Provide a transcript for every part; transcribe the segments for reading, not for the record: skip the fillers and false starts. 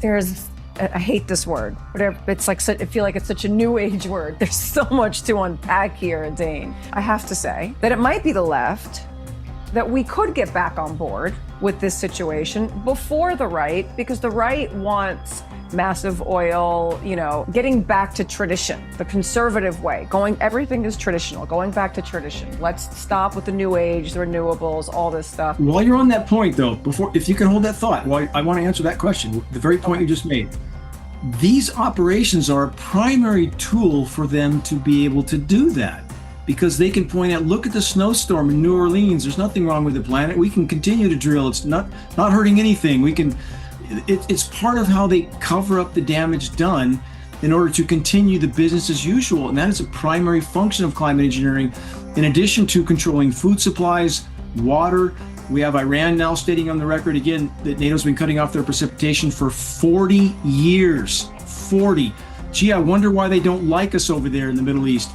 I hate this word, but it's like, I feel like it's such a new age word. There's so much to unpack here, Dane. I have to say that it might be the left, that we could get back on board with this situation before the right, because the right wants massive oil, getting back to tradition, the conservative way, everything is traditional, going back to tradition. Let's stop with the new age, the renewables, all this stuff. While you're on that point though, if you can hold that thought, I want to answer that question, the very point you just made. These operations are a primary tool for them to be able to do that, because they can point out, look at the snowstorm in New Orleans. There's nothing wrong with the planet. We can continue to drill. It's not hurting anything. It's part of how they cover up the damage done in order to continue the business as usual. And that is a primary function of climate engineering. In addition to controlling food supplies, water, we have Iran now stating on the record again that NATO's been cutting off their precipitation for 40 years. 40. Gee, I wonder why they don't like us over there in the Middle East.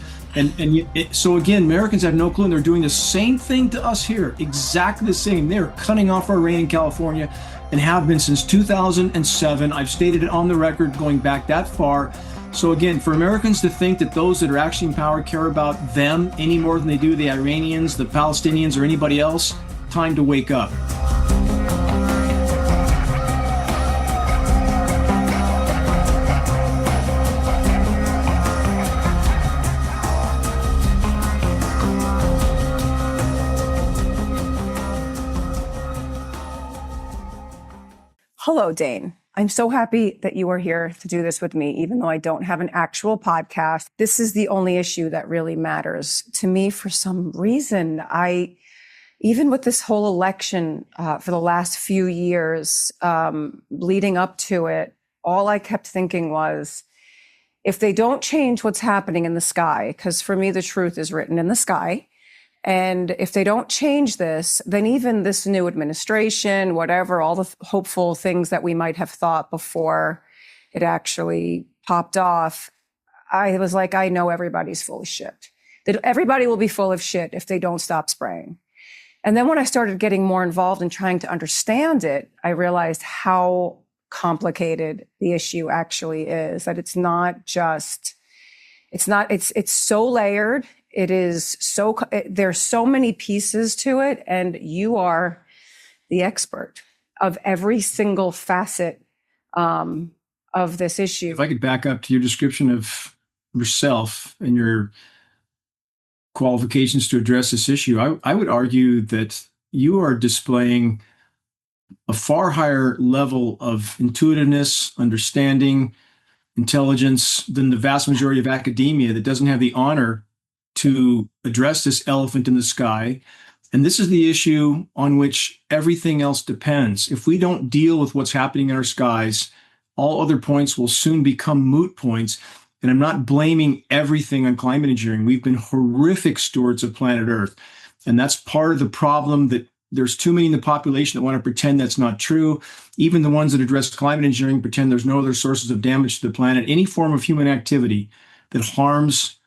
So again, Americans have no clue, and they're doing the same thing to us here, exactly the same. They're cutting off our rain in California and have been since 2007. I've stated it on the record going back that far. So again, for Americans to think that those that are actually in power care about them any more than they do the Iranians, the Palestinians, or anybody else, time to wake up. Hello, Dane. I'm so happy that you are here to do this with me, even though I don't have an actual podcast. This is the only issue that really matters to me for some reason. Even with this whole election for the last few years leading up to it, all I kept thinking was, if they don't change what's happening in the sky, because for me, the truth is written in the sky, and if they don't change this, then even this new administration, whatever, all the hopeful things that we might have thought before it actually popped off, I was like, I know everybody's full of shit. That everybody will be full of shit if they don't stop spraying. And then when I started getting more involved in trying to understand it, I realized how complicated the issue actually is, that it's so layered. There's so many pieces to it, and you are the expert of every single facet of this issue. If I could back up to your description of yourself and your qualifications to address this issue, I would argue that you are displaying a far higher level of intuitiveness, understanding, intelligence than the vast majority of academia that doesn't have the honor to address this elephant in the sky. And this is the issue on which everything else depends. If we don't deal with what's happening in our skies, all other points will soon become moot points. And I'm not blaming everything on climate engineering. We've been horrific stewards of planet Earth. And that's part of the problem, that there's too many in the population that want to pretend that's not true. Even the ones that address climate engineering pretend there's no other sources of damage to the planet. Any form of human activity that harms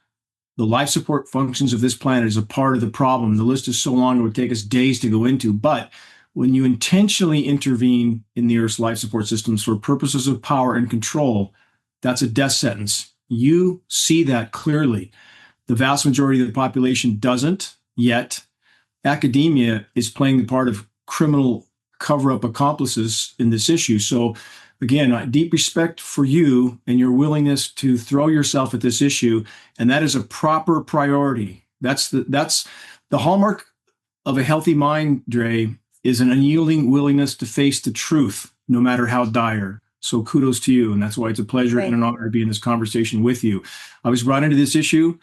the life support functions of this planet is a part of the problem. The list is so long it would take us days to go into. But when you intentionally intervene in the Earth's life support systems for purposes of power and control, that's a death sentence. You see that clearly. The vast majority of the population doesn't yet. Academia is playing the part of criminal cover-up accomplices in this issue. So again, deep respect for you and your willingness to throw yourself at this issue, and that is a proper priority. That's the hallmark of a healthy mind, Drea, is an unyielding willingness to face the truth, no matter how dire. So kudos to you, and that's why it's a pleasure and an honor to be in this conversation with you. I was brought into this issue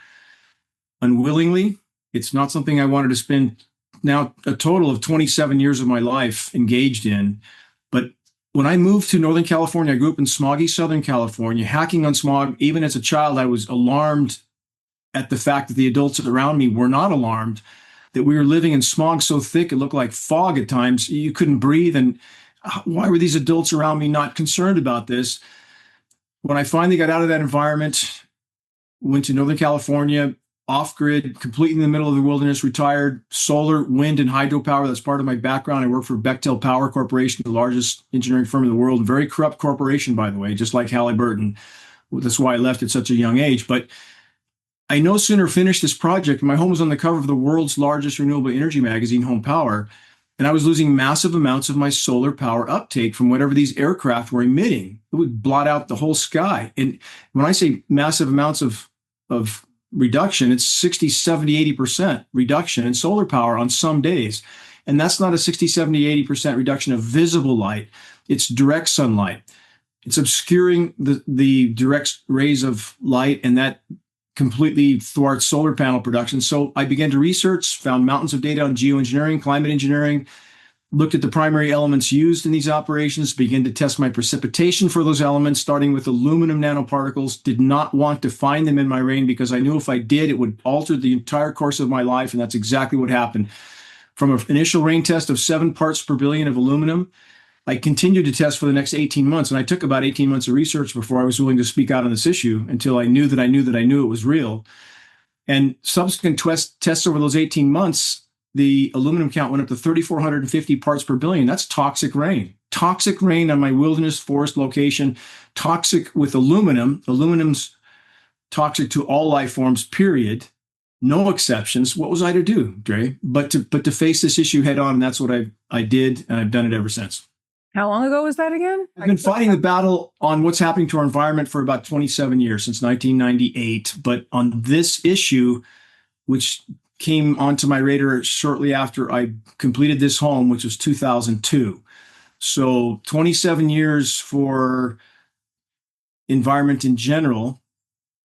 unwillingly. It's not something I wanted to spend now a total of 27 years of my life engaged in, but when I moved to Northern California, I grew up in smoggy Southern California, hacking on smog. Even as a child, I was alarmed at the fact that the adults around me were not alarmed, that we were living in smog so thick it looked like fog at times. You couldn't breathe. And why were these adults around me not concerned about this? When I finally got out of that environment, went to Northern California, off-grid, completely in the middle of the wilderness, retired, solar, wind, and hydropower. That's part of my background. I work for Bechtel Power Corporation, the largest engineering firm in the world. Very corrupt corporation, by the way, just like Halliburton. That's why I left at such a young age. But I no sooner finished this project. My home was on the cover of the world's largest renewable energy magazine, Home Power, and I was losing massive amounts of my solar power uptake from whatever these aircraft were emitting. It would blot out the whole sky. And when I say massive amounts of reduction, it's 60, 70, 80% reduction in solar power on some days. And that's not a 60, 70, 80% reduction of visible light. It's direct sunlight. It's obscuring the direct rays of light, and that completely thwarts solar panel production. So I began to research, found mountains of data on geoengineering, climate engineering, looked at the primary elements used in these operations, began to test my precipitation for those elements, starting with aluminum nanoparticles. Did not want to find them in my rain because I knew if I did, it would alter the entire course of my life, and that's exactly what happened. From an initial rain test of 7 parts per billion of aluminum, I continued to test for the next 18 months, and I took about 18 months of research before I was willing to speak out on this issue until I knew that I knew that I knew it was real. And subsequent tests over those 18 months, the aluminum count went up to 3,450 parts per billion. That's toxic rain. Toxic rain on my wilderness forest location, toxic with aluminum. Aluminum's toxic to all life forms, period. No exceptions. What was I to do, Dre? But to face this issue head on, and that's what I did, and I've done it ever since. How long ago was that again? I've been fighting the battle on what's happening to our environment for about 27 years, since 1998. But on this issue, which came onto my radar shortly after I completed this home, which was 2002. So 27 years for environment in general,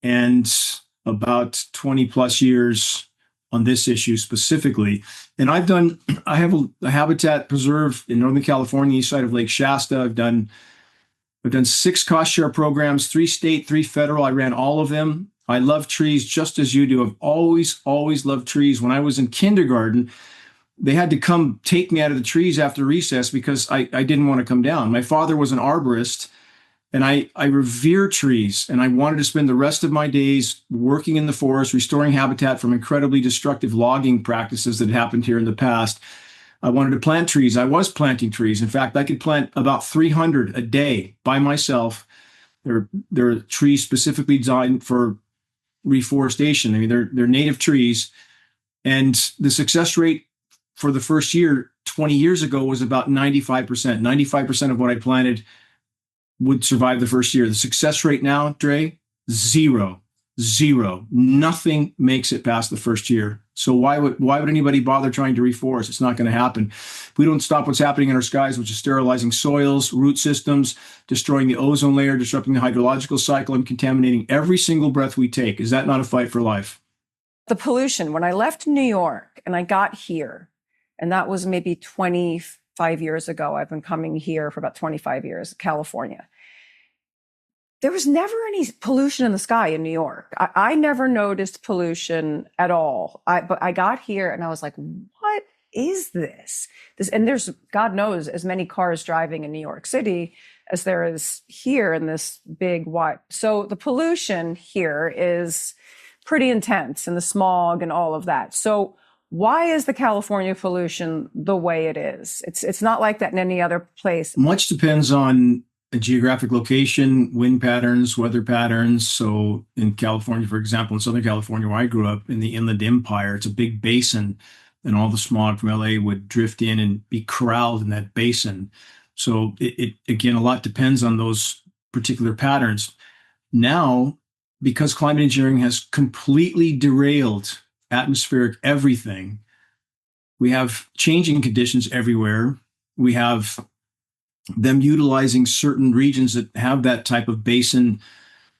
and about 20 plus years on this issue specifically. And I have a habitat preserve in Northern California, east side of Lake Shasta. I've done 6 cost share programs, 3 state, 3 federal. I ran all of them. I love trees just as you do. I've always loved trees. When I was in kindergarten, they had to come take me out of the trees after recess because I didn't want to come down. My father was an arborist, and I revere trees, and I wanted to spend the rest of my days working in the forest, restoring habitat from incredibly destructive logging practices that happened here in the past. I wanted to plant trees. I was planting trees. In fact, I could plant about 300 a day by myself. They're trees specifically designed for reforestation. I mean, they're native trees. And the success rate for the first year, 20 years ago, was about 95%. 95% of what I planted would survive the first year. The success rate now, Dre, zero. Nothing makes it past the first year. So why would anybody bother trying to reforest? It's not going to happen. If we don't stop what's happening in our skies, which is sterilizing soils, root systems, destroying the ozone layer, disrupting the hydrological cycle, and contaminating every single breath we take. Is that not a fight for life? The pollution. When I left New York and I got here, and that was maybe 25 years ago. I've been coming here for about 25 years, California. There was never any pollution in the sky in New York. I never noticed pollution at all. But I got here and I was like, what is this? And there's, God knows, as many cars driving in New York City as there is here in this big what. So the pollution here is pretty intense, and the smog and all of that. So why is the California pollution the way it is? It's not like that in any other place. Much depends on a geographic location, wind patterns, weather patterns. So in California, for example, in Southern California, where I grew up in the Inland Empire, it's a big basin, and all the smog from LA would drift in and be corralled in that basin. So it again, a lot depends on those particular patterns. Now, because climate engineering has completely derailed atmospheric everything, we have changing conditions everywhere. We have them utilizing certain regions that have that type of basin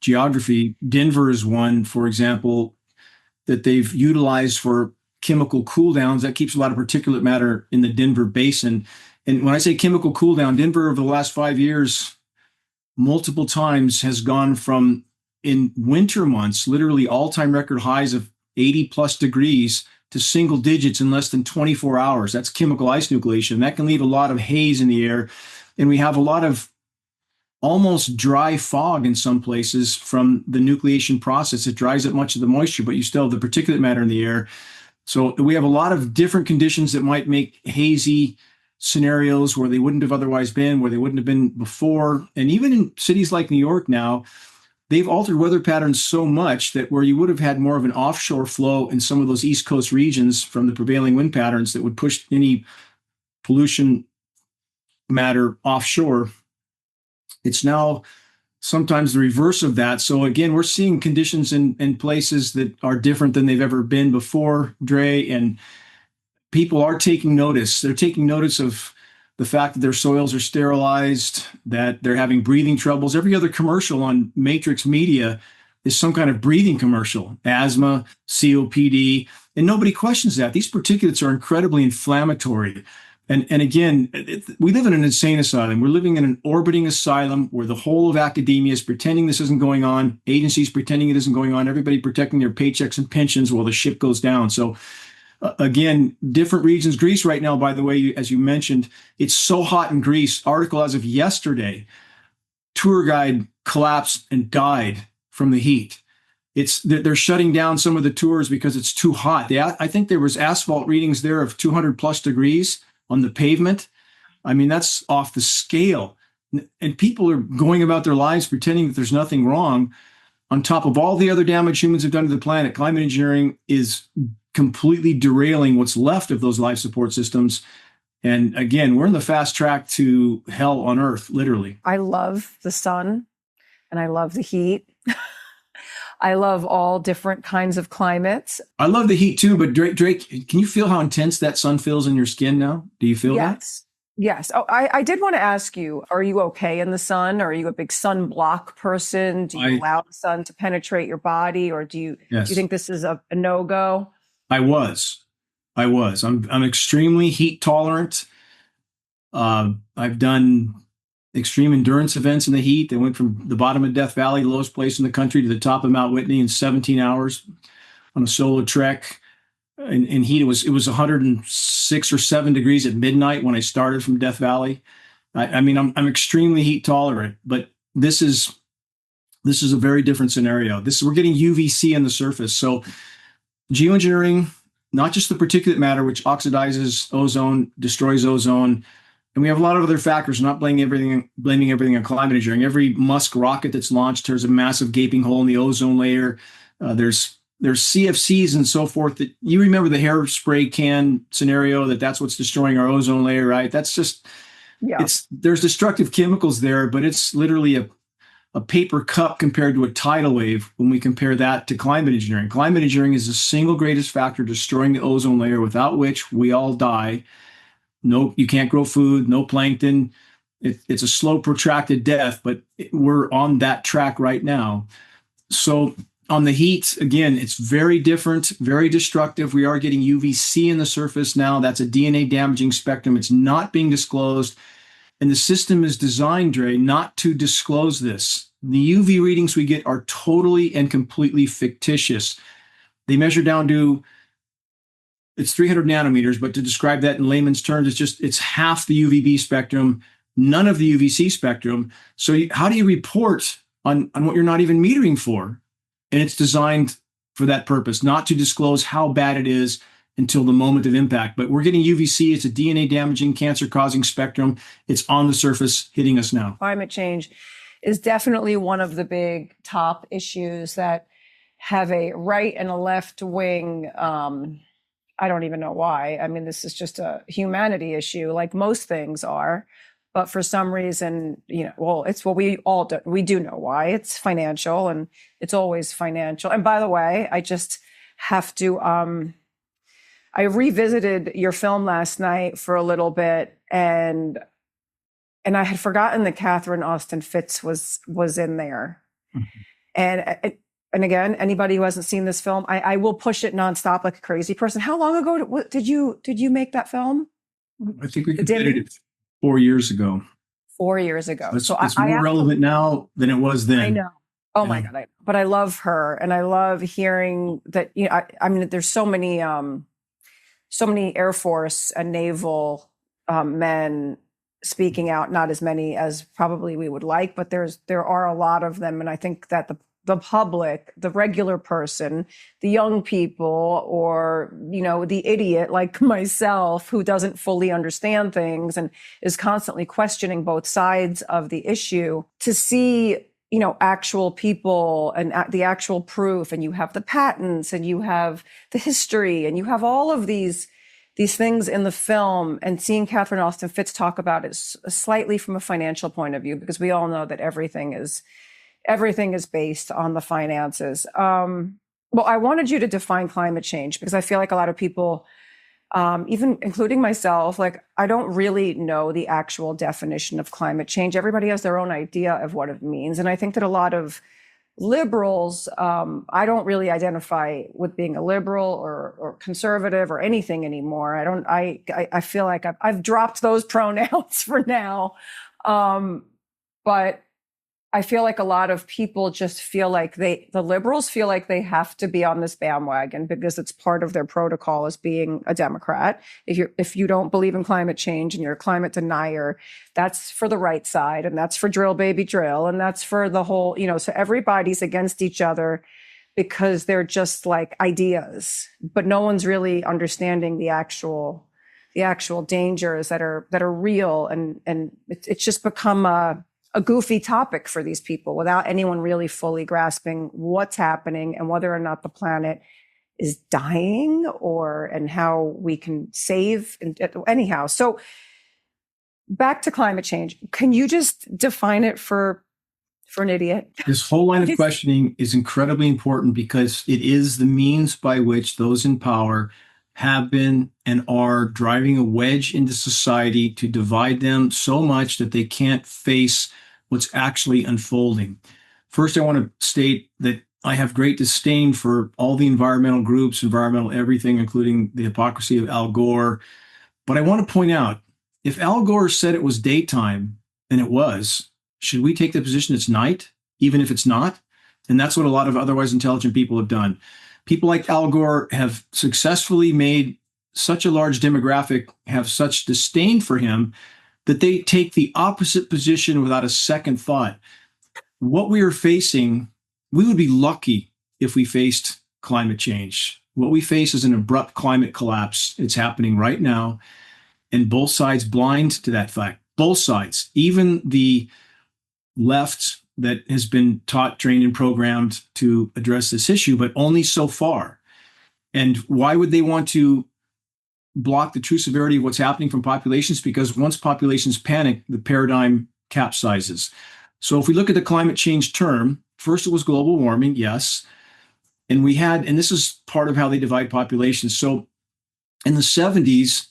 geography. Denver is one, for example, that they've utilized for chemical cool downs. That keeps a lot of particulate matter in the Denver basin. And when I say chemical cool down, Denver over the last 5 years, multiple times has gone from, in winter months, literally all-time record highs of 80 plus degrees to single digits in less than 24 hours. That's chemical ice nucleation. That can leave a lot of haze in the air. And we have a lot of almost dry fog in some places from the nucleation process. It dries up much of the moisture, but you still have the particulate matter in the air. So we have a lot of different conditions that might make hazy scenarios where they wouldn't have otherwise been, where they wouldn't have been before. And even in cities like New York now, they've altered weather patterns so much that where you would have had more of an offshore flow in some of those East Coast regions from the prevailing wind patterns that would push any pollution matter offshore, it's now sometimes the reverse of that. So again, we're seeing conditions in places that are different than they've ever been before, Dre, and people are taking notice. They're taking notice of the fact that their soils are sterilized, that they're having breathing troubles. Every other commercial on Matrix Media is some kind of breathing commercial, asthma, COPD, and nobody questions that. These particulates are incredibly inflammatory. And again, we live in an insane asylum. We're living in an orbiting asylum where the whole of academia is pretending this isn't going on, agencies pretending it isn't going on, everybody protecting their paychecks and pensions while the ship goes down. So again, different regions. Greece right now, by the way, as you mentioned, it's so hot in Greece. Article as of yesterday, tour guide collapsed and died from the heat. They're shutting down some of the tours because it's too hot. I think there was asphalt readings there of 200 plus degrees on the pavement. I mean, that's off the scale. And people are going about their lives pretending that there's nothing wrong. On top of all the other damage humans have done to the planet, climate engineering is completely derailing what's left of those life support systems. And again, we're in the fast track to hell on earth, literally. I love the sun and I love the heat. I love all different kinds of climates. I love the heat too, but Drake, can you feel how intense that sun feels in your skin now? Do you feel that? Yes. Oh, I did want to ask you, are you okay in the sun? Are you a big sunblock person? Do you allow the sun to penetrate your body, or do you think this is a no-go? I was. I'm extremely heat tolerant. I've done extreme endurance events in the heat. They went from the bottom of Death Valley, the lowest place in the country, to the top of Mount Whitney in 17 hours on a solo trek. In heat, it was 106 or 7 degrees at midnight when I started from Death Valley. I mean, I'm extremely heat tolerant, but this is a very different scenario. We're getting UVC on the surface. So geoengineering, not just the particulate matter, which oxidizes ozone, destroys ozone, and we have a lot of other factors. Not blaming everything on climate engineering. Every Musk rocket that's launched, there's a massive gaping hole in the ozone layer. There's CFCs and so forth. That you remember the hairspray can scenario, that's what's destroying our ozone layer, right? That's just, there's destructive chemicals there, but it's literally a paper cup compared to a tidal wave when we compare that to climate engineering. Climate engineering is the single greatest factor destroying the ozone layer, without which we all die. No, you can't grow food, no plankton. It's a slow, protracted death, but we're on that track right now. So on the heat, again, it's very different, very destructive. We are getting UVC in the surface now. That's a DNA damaging spectrum. It's not being disclosed. And the system is designed, Dre, not to disclose this. The UV readings we get are totally and completely fictitious. They measure down to, it's 300 nanometers, but to describe that in layman's terms, it's half the UVB spectrum, none of the UVC spectrum. So how do you report on what you're not even metering for? And it's designed for that purpose, not to disclose how bad it is until the moment of impact. But we're getting UVC. It's a DNA damaging, cancer causing spectrum. It's on the surface hitting us now. Climate change is definitely one of the big top issues that have a right and a left wing. I don't even know why. I mean, this is just a humanity issue, like most things are. But for some reason, it's what we all do. We do know why. It's financial, and it's always financial. And by the way, I just have to, I revisited your film last night for a little bit, and I had forgotten that Catherine Austin Fitts was in there. Mm-hmm. And again, anybody who hasn't seen this film, I will push it nonstop like a crazy person. How long ago did you make that film? I think we completed it 4 years ago. 4 years ago. It's more relevant now than it was then. I know. Oh my God. But I love her, and I love hearing that, I mean, there's so many Air Force and naval men speaking out, not as many as probably we would like, but there are a lot of them. And I think that the public, the regular person, the young people, or, the idiot like myself who doesn't fully understand things and is constantly questioning both sides of the issue, to see, actual people and the actual proof, and you have the patents and you have the history and you have all of these things in the film, and seeing Catherine Austin Fitts talk about it slightly from a financial point of view, because we all know that everything is based on the finances. Well, I wanted you to define climate change, because I feel like a lot of people, even including myself, like, I don't really know the actual definition of climate change. Everybody has their own idea of what it means. And I think that a lot of liberals, I don't really identify with being a liberal or conservative or anything anymore. I feel like I've dropped those pronouns for now. But I feel like a lot of people just feel like the liberals feel like they have to be on this bandwagon because it's part of their protocol as being a Democrat. If you don't believe in climate change and you're a climate denier, that's for the right side, and that's for drill baby drill, and that's for the whole, so everybody's against each other because they're just like ideas, but no one's really understanding the actual dangers that are real, and it's just become a goofy topic for these people without anyone really fully grasping what's happening and whether or not the planet is dying, and how we can save. Anyhow, so back to climate change. Can you just define it for an idiot? This whole line of questioning is incredibly important because it is the means by which those in power have been and are driving a wedge into society to divide them so much that they can't face what's actually unfolding. First, I want to state that I have great disdain for all the environmental groups, environmental everything, including the hypocrisy of Al Gore. But I want to point out, if Al Gore said it was daytime, and it was, should we take the position it's night, even if it's not? And that's what a lot of otherwise intelligent people have done. People like Al Gore have successfully made such a large demographic have such disdain for him that they take the opposite position without a second thought. What we are facing, we would be lucky if we faced climate change. What we face is an abrupt climate collapse. It's happening right now, and both sides blind to that fact. Both sides, even the left that has been taught, trained, and programmed to address this issue, but only so far. And why would they want to block the true severity of what's happening from populations? Because once populations panic, the paradigm capsizes. So if we look at the climate change term, first it was global warming, yes. And this is part of how they divide populations. So in the 70s,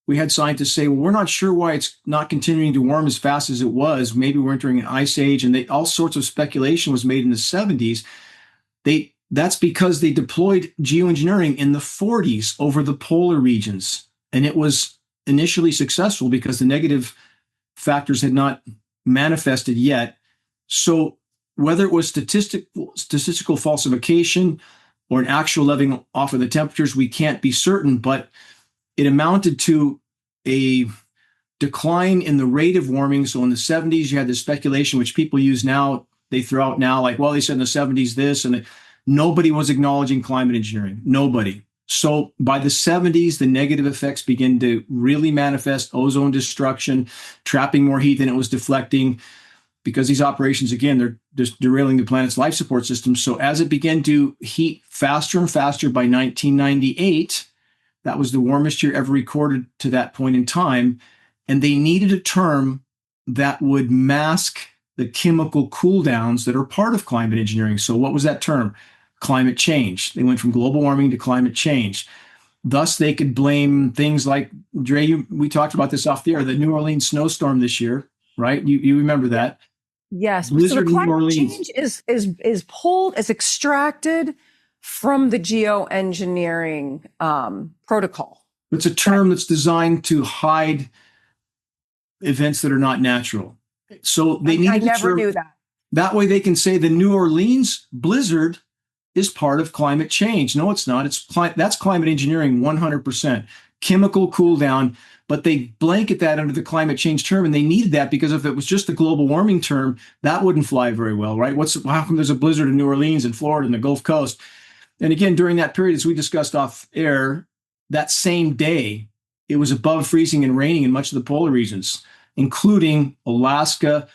we had scientists say, well, we're not sure why it's not continuing to warm as fast as it was. Maybe we're entering an ice age, and all sorts of speculation was made in the 70s. That's because they deployed geoengineering in the 40s over the polar regions. And it was initially successful because the negative factors had not manifested yet. So whether it was statistical falsification or an actual leveling off of the temperatures, we can't be certain, but it amounted to a decline in the rate of warming. So in the 70s, you had this speculation, which people use now, they throw out now, like, well, they said in the 70s this, and nobody was acknowledging climate engineering. Nobody. So by the 70s, the negative effects begin to really manifest: ozone destruction, trapping more heat than it was deflecting, because these operations, again, they're just derailing the planet's life support system. So as it began to heat faster and faster, by 1998, that was the warmest year ever recorded to that point in time. And they needed a term that would mask the chemical cool downs that are part of climate engineering. So what was that term? Climate change. They went from global warming to climate change. Thus, they could blame things like, Drea, we talked about this off the air, the New Orleans snowstorm this year, right? You remember that? Yes. Blizzard so the in New Orleans. climate change is pulled, is extracted from the geoengineering protocol. It's a term that's designed to hide events that are not natural. So they need. I never knew that. That way they can say the New Orleans blizzard is part of climate change. No, it's not. That's climate engineering 100%. Chemical cool down. but they blanket that under the climate change term, and they needed that because if it was just the global warming term, that wouldn't fly very well, right? How come there's a blizzard in New Orleans and Florida and the Gulf Coast? And again, during that period, as we discussed off air, that same day, it was above freezing and raining in much of the polar regions, including Alaska,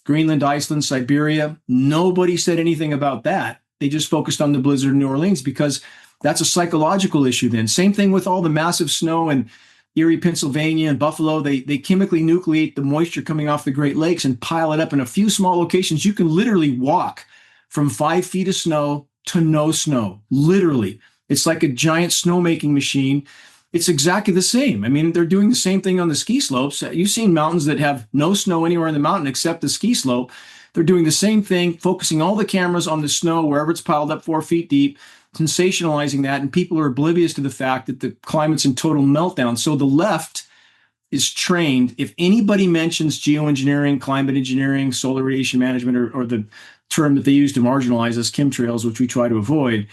Greenland, Iceland, Siberia. Nobody said anything about that. They just focused on the blizzard in New Orleans because that's a psychological issue then. Same thing with all the massive snow in Erie, Pennsylvania and Buffalo. They chemically nucleate the moisture coming off the Great Lakes and pile it up in a few small locations. You can literally walk from 5 feet of snow to no snow, literally. It's like a giant snowmaking machine. It's exactly the same. I mean, they're doing the same thing on the ski slopes. You've seen mountains that have no snow anywhere in the mountain except the ski slope. They're doing the same thing, focusing all the cameras on the snow wherever it's piled up 4 feet deep, sensationalizing that, and people are oblivious to the fact that the climate's in total meltdown. So the left is trained. If anybody mentions geoengineering, climate engineering, solar radiation management, or the term that they use to marginalize us, chemtrails, which we try to avoid,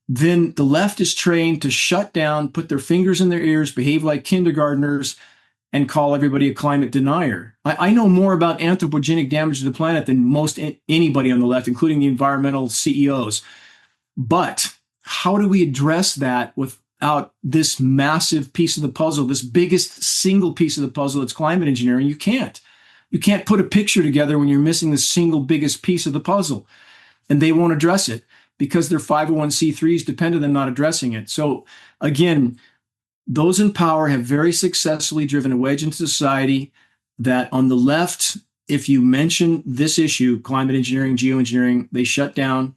then the left is trained to shut down, put their fingers in their ears, behave like kindergartners, and call everybody a climate denier. I know more about anthropogenic damage to the planet than most anybody on the left, including the environmental CEOs. But how do we address that without this massive piece of the puzzle, this biggest single piece of the puzzle that's climate engineering? You can't. You can't put a picture together when you're missing the single biggest piece of the puzzle. And they won't address it because their 501c3s depend on them not addressing it. So again, those in power have very successfully driven a wedge into society that on the left, if you mention this issue, climate engineering, geoengineering, they shut down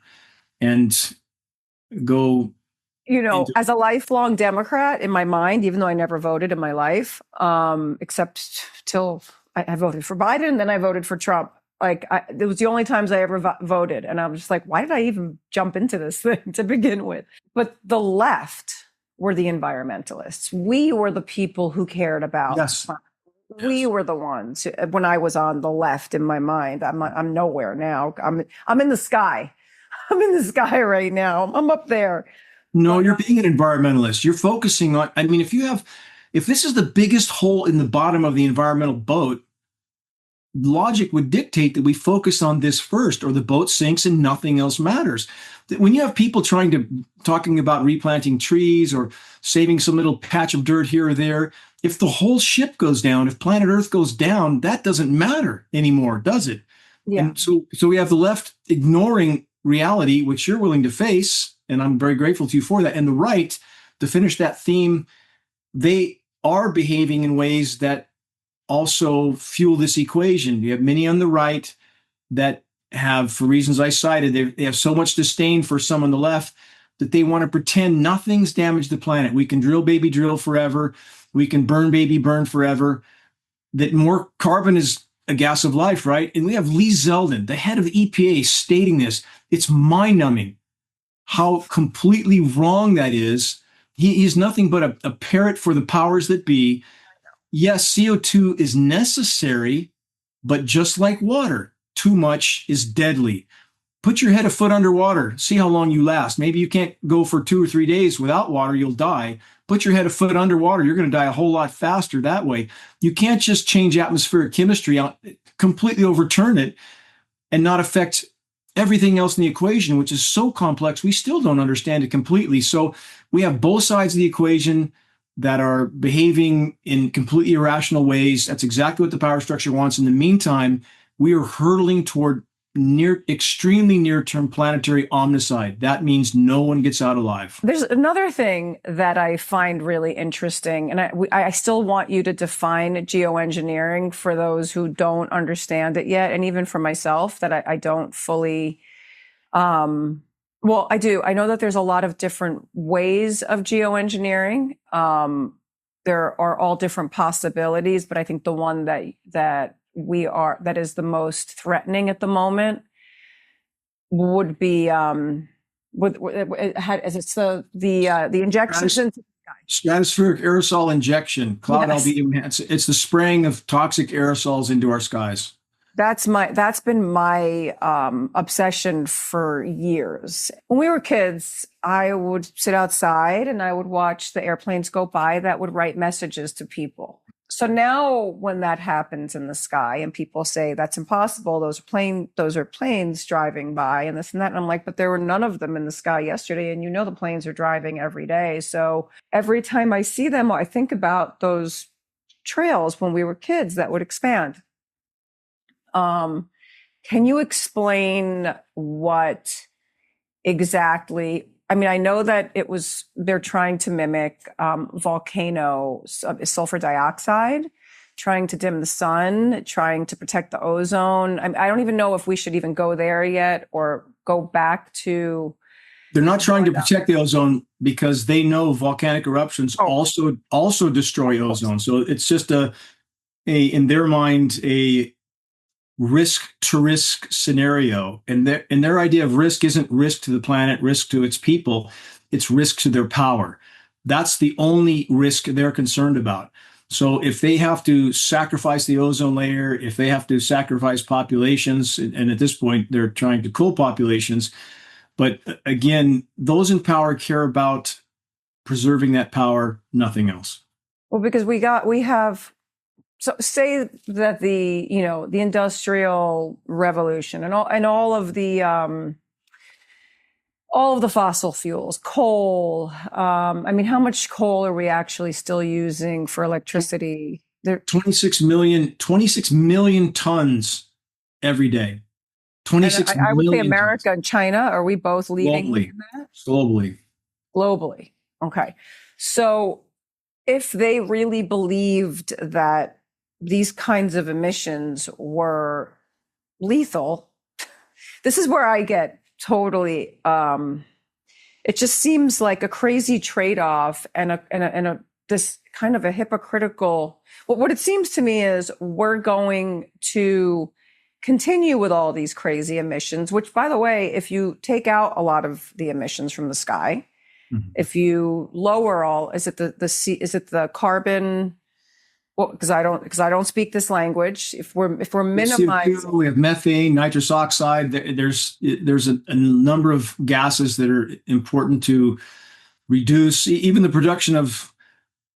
and go. As a lifelong Democrat in my mind, even though I never voted in my life, except till I voted for Biden, and then I voted for Trump. It was the only times I ever voted. And I'm just like, why did I even jump into this thing to begin with? But the left were the environmentalists. We were the people who cared about. Yes. We were the ones when I was on the left in my mind. I'm nowhere now. I'm in the sky. I'm in the sky right now. I'm up there. No, you're being an environmentalist. You're focusing on, if this is the biggest hole in the bottom of the environmental boat, logic would dictate that we focus on this first, or the boat sinks and nothing else matters. When you have people talking about replanting trees or saving some little patch of dirt here or there, if the whole ship goes down, if planet Earth goes down, that doesn't matter anymore, does it? Yeah. And so we have the left ignoring reality, which you're willing to face, and I'm very grateful to you for that. And the right, to finish that theme, they are behaving in ways that also fuel this equation. You have many on the right that have, for reasons I cited, they have so much disdain for some on the left that they want to pretend nothing's damaged the planet. We can drill, baby, drill forever. We can burn, baby, burn forever. That more carbon is a gas of life, right? And we have Lee Zeldin, the head of the EPA, stating this. It's mind-numbing how completely wrong that is. He's nothing but a parrot for the powers that be. Yes, CO2 is necessary, but just like water, too much is deadly. Put your head a foot underwater. See how long you last. Maybe you can't go for 2 or 3 days without water. You'll die. Put your head a foot underwater. You're going to die a whole lot faster that way. You can't just change atmospheric chemistry, completely overturn it, and not affect everything else in the equation, which is so complex. We still don't understand it completely. So we have both sides of the equation that are behaving in completely irrational ways. That's exactly what the power structure wants. In the meantime, we are hurtling toward extremely near-term planetary omnicide. That means no one gets out alive. There's another thing that I find really interesting, and I still want you to define geoengineering for those who don't understand it yet, and even for myself, that I don't fully. Well, I do. I know that there's a lot of different ways of geoengineering. There are all different possibilities, but I think the one that is the most threatening at the moment would be the injections into the sky. Stratospheric aerosol injection, cloud albedo. It's the spraying of toxic aerosols into our skies. That's been my obsession for years. When we were kids, I would sit outside and I would watch the airplanes go by that would write messages to people. So now when that happens in the sky and people say that's impossible, those are planes driving by and this and that. And I'm like, but there were none of them in the sky yesterday. And the planes are driving every day. So every time I see them, I think about those trails when we were kids that would expand. Can you explain what exactly? I mean, I know that they're trying to mimic volcano sulfur dioxide, trying to dim the sun, trying to protect the ozone. I don't even know if we should even go there yet or go back to. They're not trying to protect the ozone because they know volcanic eruptions also destroy ozone. So it's just in their mind, a risk to risk scenario. And their idea of risk isn't risk to the planet, risk to its people. It's risk to their power. That's the only risk they're concerned about. So if they have to sacrifice the ozone layer, if they have to sacrifice populations, and at this point they're trying to cool populations, but again, those in power care about preserving that power, nothing else. Well, because we have. So say that the Industrial Revolution and all of the fossil fuels, coal. I mean, how much coal are we actually still using for electricity? 26 million tons every day. 26 I would say million America tons. and China, are we both leading in that? Globally. Okay. So if they really believed that these kinds of emissions were lethal, this is where I get totally, it just seems like a crazy trade-off and this kind of a hypocritical, what it seems to me is we're going to continue with all these crazy emissions, which by the way, if you take out a lot of the emissions from the sky, if you lower is it the carbon? Well, because I don't speak this language. If we're minimizing, CO2, we have methane, nitrous oxide. There's a number of gases that are important to reduce. Even the production of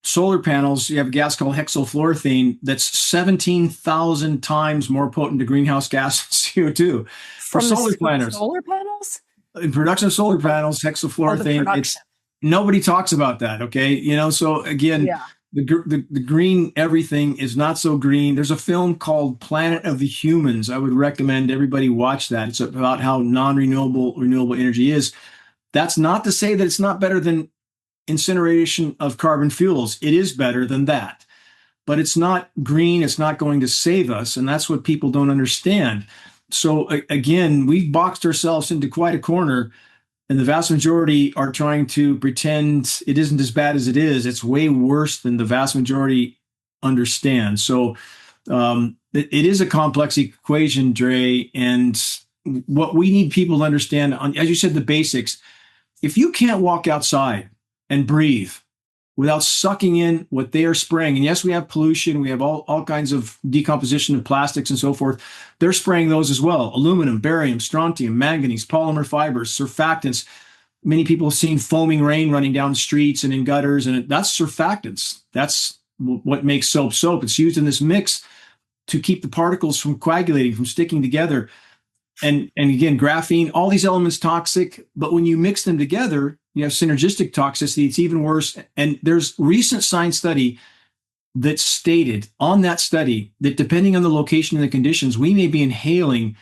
solar panels, you have a gas called hexafluorethane that's 17,000 times more potent to greenhouse gas than CO2 for solar panels. Solar panels. In production of solar panels, hexafluorethane. Nobody talks about that. Okay, so again. Yeah. The green everything is not so green. There's a film called Planet of the Humans. I would recommend everybody watch that. It's about how renewable energy is. That's not to say that it's not better than incineration of carbon fuels. It is better than that. But it's not green. It's not going to save us. And that's what people don't understand. So again, we've boxed ourselves into quite a corner. And the vast majority are trying to pretend it isn't as bad as it is. It's way worse than the vast majority understand. So it is a complex equation, Dre. And what we need people to understand, as you said, the basics. If you can't walk outside and breathe without sucking in what they are spraying, and yes, we have pollution, we have all kinds of decomposition of plastics and so forth. They're spraying those as well. Aluminum, barium, strontium, manganese, polymer fibers, surfactants. Many people have seen foaming rain running down streets and in gutters, and that's surfactants. That's what makes soap soap. It's used in this mix to keep the particles from coagulating, from sticking together. And again, graphene, all these elements toxic, but when you mix them together, you have synergistic toxicity. It's even worse. And there's recent science study that stated on that study that depending on the location and the conditions, we may be inhaling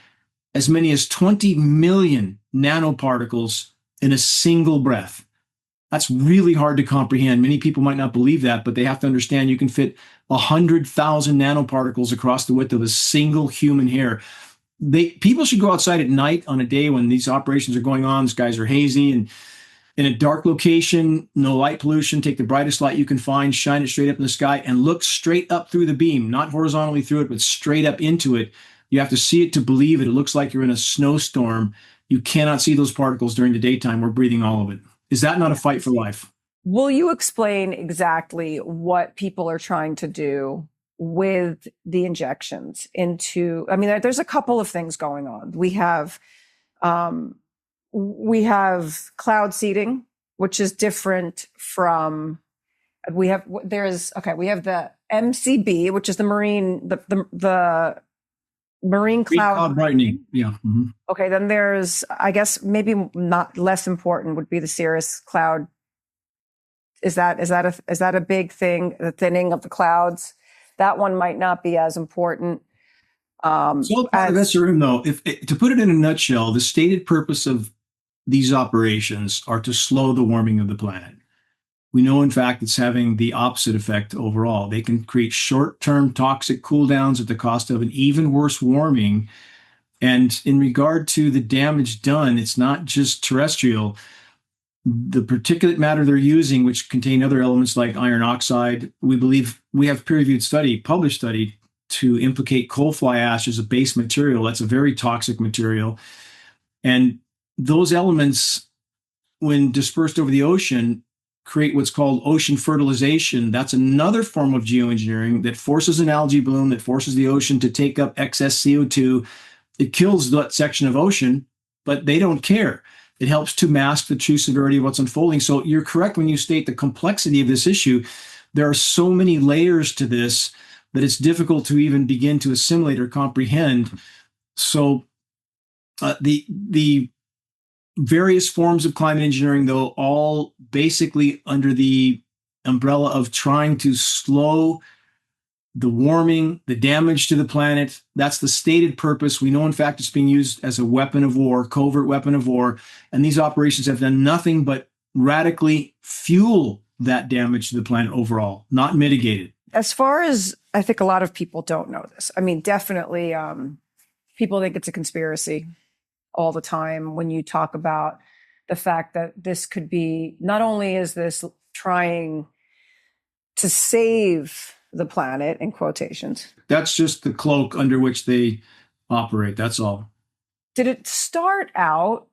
as many as 20 million nanoparticles in a single breath. That's really hard to comprehend. Many people might not believe that, but they have to understand you can fit 100,000 nanoparticles across the width of a single human hair. People should go outside at night on a day when these operations are going on, skies are hazy, and in a dark location, no light pollution, take the brightest light you can find, shine it straight up in the sky, and look straight up through the beam, not horizontally through it, but straight up into it. You have to see it to believe it. It looks like you're in a snowstorm. You cannot see those particles during the daytime. We're breathing all of it. Is that not a fight for life? Will you explain exactly what people are trying to do with the injections into, I mean, there's a couple of things going on. We have cloud seeding, which is different from, we have the MCB, which is the marine Green cloud. cloud brightening. Yeah. Mhm. Okay, then there's, I guess, maybe not less important would be the cirrus cloud. Is that a big thing? The thinning of the clouds. That one might not be as important. It's all part of SRM, though. To put it in a nutshell, the stated purpose of these operations are to slow the warming of the planet. We know, in fact, it's having the opposite effect overall. They can create short-term toxic cooldowns at the cost of an even worse warming. And in regard to the damage done, it's not just terrestrial. The particulate matter they're using, which contain other elements like iron oxide, we believe we have peer-reviewed study, published study, to implicate coal fly ash as a base material. That's a very toxic material. And those elements, when dispersed over the ocean, create what's called ocean fertilization. That's another form of geoengineering that forces an algae bloom, that forces the ocean to take up excess CO2. It kills that section of ocean, but they don't care. It helps to mask the true severity of what's unfolding. So you're correct when you state the complexity of this issue. There are so many layers to this that it's difficult to even begin to assimilate or comprehend. So the various forms of climate engineering, though, all basically under the umbrella of trying to slow the warming, the damage to the planet. That's the stated purpose. We know, in fact, it's being used as a weapon of war, covert weapon of war. And these operations have done nothing but radically fuel that damage to the planet overall, not mitigate it. As far as, I think a lot of people don't know this. I mean, definitely people think it's a conspiracy all the time when you talk about the fact that this could be, not only is this trying to save the planet, in quotations. That's just the cloak under which they operate. That's all. Did it start out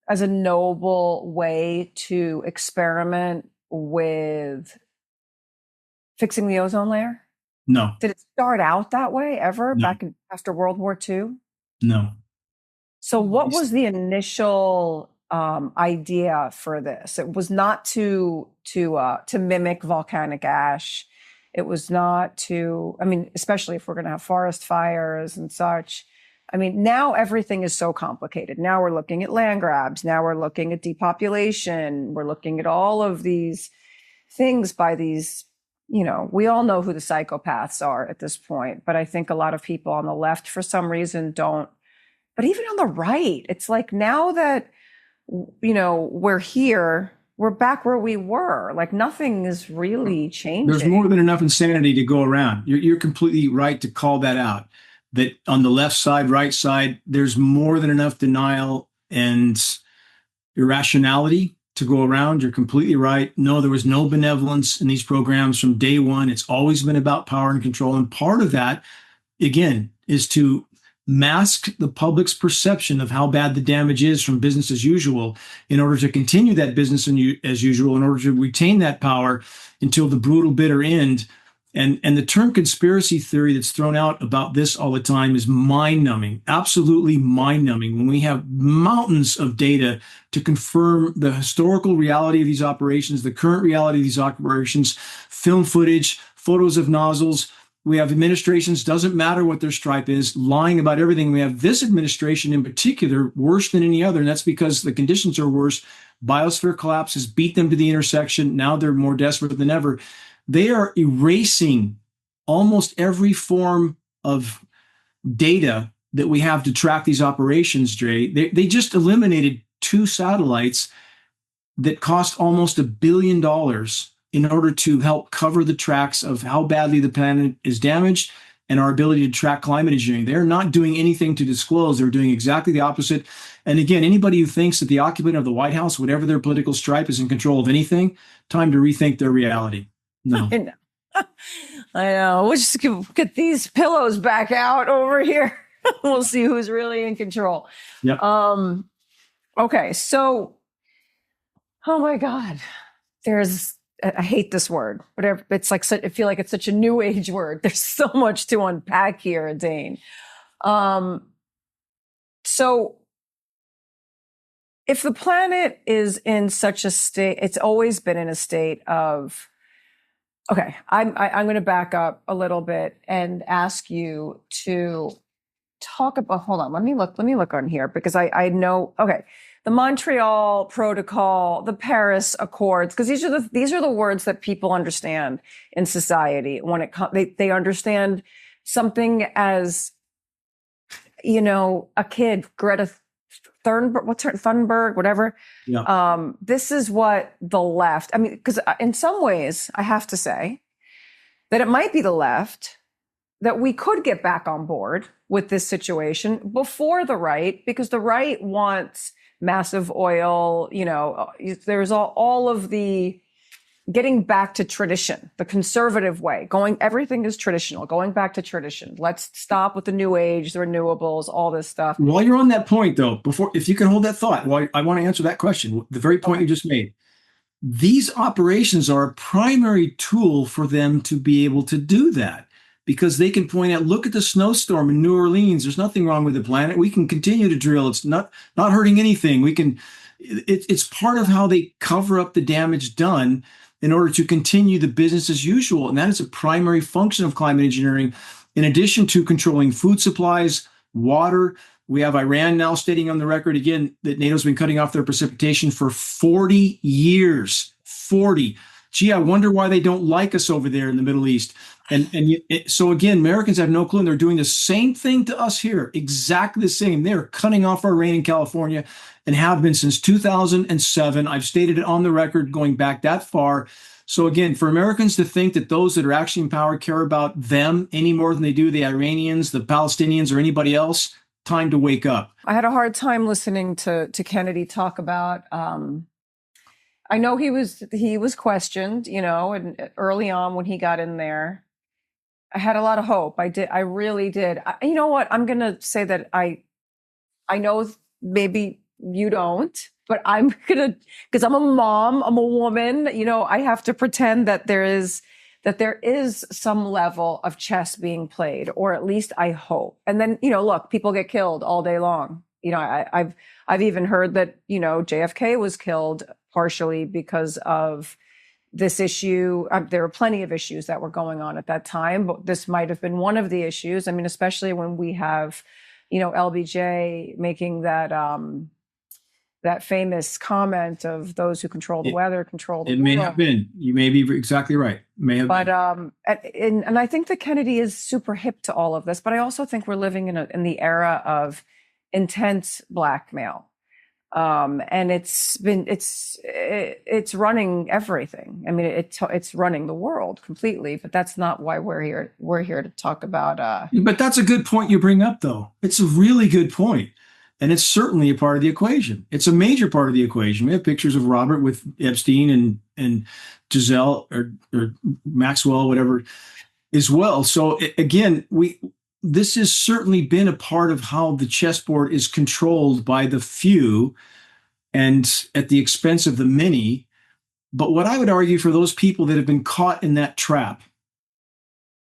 as a noble way to experiment with fixing the ozone layer? No. Did it start out that way ever No. back after World War II? No. So what was the initial idea for this? It was not to mimic volcanic ash. It was not to, I mean, especially if we're going to have forest fires and such. I mean, now everything is so complicated. Now we're looking at land grabs. Now we're looking at depopulation. We're looking at all of these things by these, we all know who the psychopaths are at this point. But I think a lot of people on the left, for some reason, don't. But even on the right, it's like now that, we're here, we're back where we were. Like nothing is really changing. There's more than enough insanity to go around. You're completely right to call that out. That on the left side, right side, there's more than enough denial and irrationality to go around. You're completely right. No, there was no benevolence in these programs from day one. It's always been about power and control. And part of that, again, is to mask the public's perception of how bad the damage is from business as usual in order to continue that business as usual, in order to retain that power until the brutal bitter end. And the term conspiracy theory that's thrown out about this all the time is mind-numbing, absolutely mind-numbing, when we have mountains of data to confirm the historical reality of these operations, the current reality of these operations, film footage, photos of nozzles. We have administrations, doesn't matter what their stripe is, lying about everything. We have this administration in particular, worse than any other, and that's because the conditions are worse. Biosphere collapse has beat them to the intersection. Now they're more desperate than ever. They are erasing almost every form of data that we have to track these operations, Dre. They just eliminated 2 satellites that cost almost $1 billion in order to help cover the tracks of how badly the planet is damaged and our ability to track climate engineering. They're not doing anything to disclose. They're doing exactly the opposite. And again, anybody who thinks that the occupant of the White House, whatever their political stripe, is in control of anything, time to rethink their reality. No. I know. We'll just get these pillows back out over here. We'll see who's really in control. Yep. Okay. So, oh my God, I hate this word, whatever. It's like, I feel like it's such a new age word. There's so much to unpack here, Dane. So if the planet is in such a state, it's always been in a state of Okay, I'm going to back up a little bit and ask you to talk about. Hold on, let me look on here because I know. Okay, the Montreal Protocol, the Paris Accords, because these are the words that people understand in society when it comes. They understand something as, a kid, Greta Thunberg, Thunberg, whatever. Yeah. This is what the left. I mean, because in some ways, I have to say that it might be the left that we could get back on board with this situation before the right, because the right wants massive oil. There's all of the getting back to tradition, the conservative way, everything is traditional, going back to tradition. Let's stop with the new age, the renewables, all this stuff. While you're on that point, though, if you can hold that thought, I want to answer that question, the very point you just made. These operations are a primary tool for them to be able to do that, because they can point out, look at the snowstorm in New Orleans. There's nothing wrong with the planet. We can continue to drill. It's not hurting anything. It's part of how they cover up the damage done in order to continue the business as usual. And that is a primary function of climate engineering. In addition to controlling food supplies, water, we have Iran now stating on the record again that NATO's been cutting off their precipitation for 40 years. 40. Gee, I wonder why they don't like us over there in the Middle East. So again, Americans have no clue, and they're doing the same thing to us here, exactly the same. They're cutting off our rain in California and have been since 2007. I've stated it on the record going back that far. So again, for Americans to think that those that are actually in power care about them any more than they do the Iranians, the Palestinians, or anybody else, time to wake up. I had a hard time listening to Kennedy talk about. I know he was questioned, and early on when he got in there, I had a lot of hope. I really did. You know what? I'm going to say that I know maybe you don't, but I'm going to, because I'm a mom, I'm a woman, I have to pretend that there is some level of chess being played, or at least I hope. And then, look, people get killed all day long. I've even heard that, JFK was killed partially because of this issue. There were plenty of issues that were going on at that time, but this might have been one of the issues. I mean, especially when we have, LBJ making that famous comment of those who control the weather control the world. It may have been. You may be exactly right. May have been. And I think that Kennedy is super hip to all of this, but I also think we're living in the era of intense blackmail. And it's running everything. I mean, it's running the world completely, but that's not why we're here. We're here to talk about. But that's a good point you bring up, though. It's a really good point. And it's certainly a part of the equation. It's a major part of the equation. We have pictures of Robert with Epstein and Giselle or Maxwell, whatever, as well. So again, this has certainly been a part of how the chessboard is controlled by the few and at the expense of the many. But what I would argue for those people that have been caught in that trap,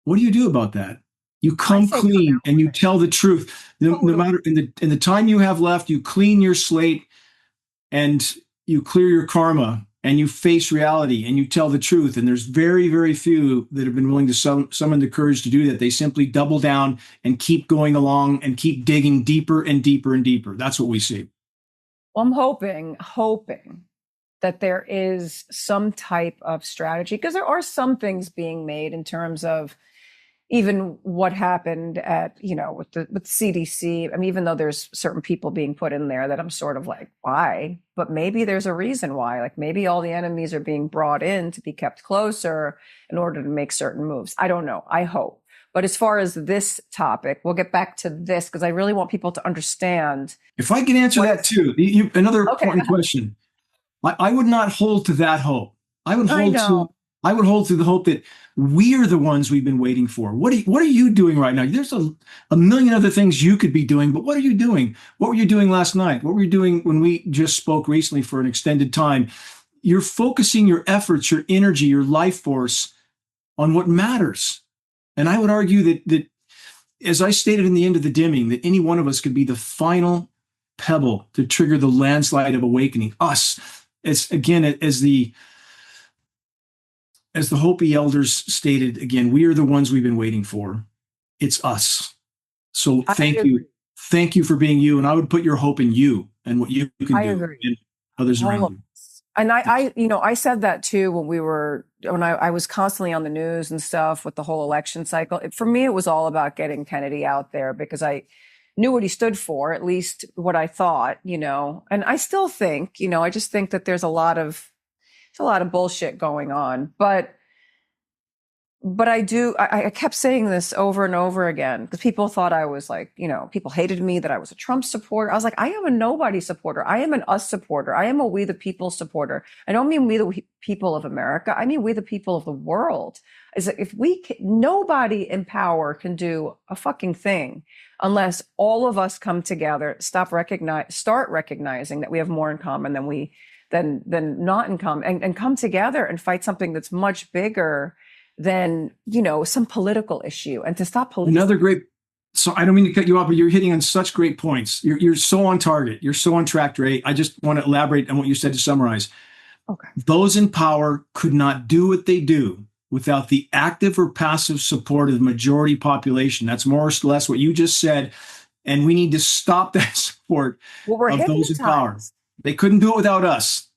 what do you do about that? You come clean and you tell the truth. No matter in the time you have left, you clean your slate and you clear your karma and you face reality and you tell the truth. And there's very, very few that have been willing to summon the courage to do that. They simply double down and keep going along and keep digging deeper and deeper and deeper. That's what we see. Well, I'm hoping that there is some type of strategy, because there are some things being made in terms of even what happened at, with CDC. I mean, even though there's certain people being put in there that I'm sort of like, why? But maybe there's a reason why. Like maybe all the enemies are being brought in to be kept closer in order to make certain moves. I don't know. I hope. But as far as this topic, we'll get back to this because I really want people to understand. If I can answer that too, another important question. I would not hold to that hope. I would hold to the hope that we are the ones we've been waiting for. What are you doing right now? There's a million other things you could be doing, but what are you doing? What were you doing last night? What were you doing when we just spoke recently for an extended time? You're focusing your efforts, your energy, your life force on what matters. And I would argue that, as I stated in the end of the dimming, that any one of us could be the final pebble to trigger the landslide of awakening. Us, as as the Hopi elders stated, again, we are the ones we've been waiting for. It's us. So thank you. Thank you for being you. And I would put your hope in you and what you can do and others around you. And I said that too when I was constantly on the news and stuff with the whole election cycle. For me, it was all about getting Kennedy out there because I knew what he stood for, at least what I thought, and I still think, I just think that there's a lot of bullshit going on, but I kept saying this over and over again because people thought I was like, people hated me, that I was a Trump supporter. I was like, I am a nobody supporter. I am an us supporter. I am a we the people supporter. I don't mean we the people of America. I mean, we the people of the world. Is that if nobody in power can do a fucking thing unless all of us come together, start recognizing that we have more in common than not in common and come together and fight something that's much bigger than, some political issue, and to stop so I don't mean to cut you off, but you're hitting on such great points. You're so on target. You're so on track, Dre. I just want to elaborate on what you said to summarize. Okay. Those in power could not do what they do without the active or passive support of the majority population. That's more or less what you just said. And we need to stop that support of those in power. They couldn't do it without us.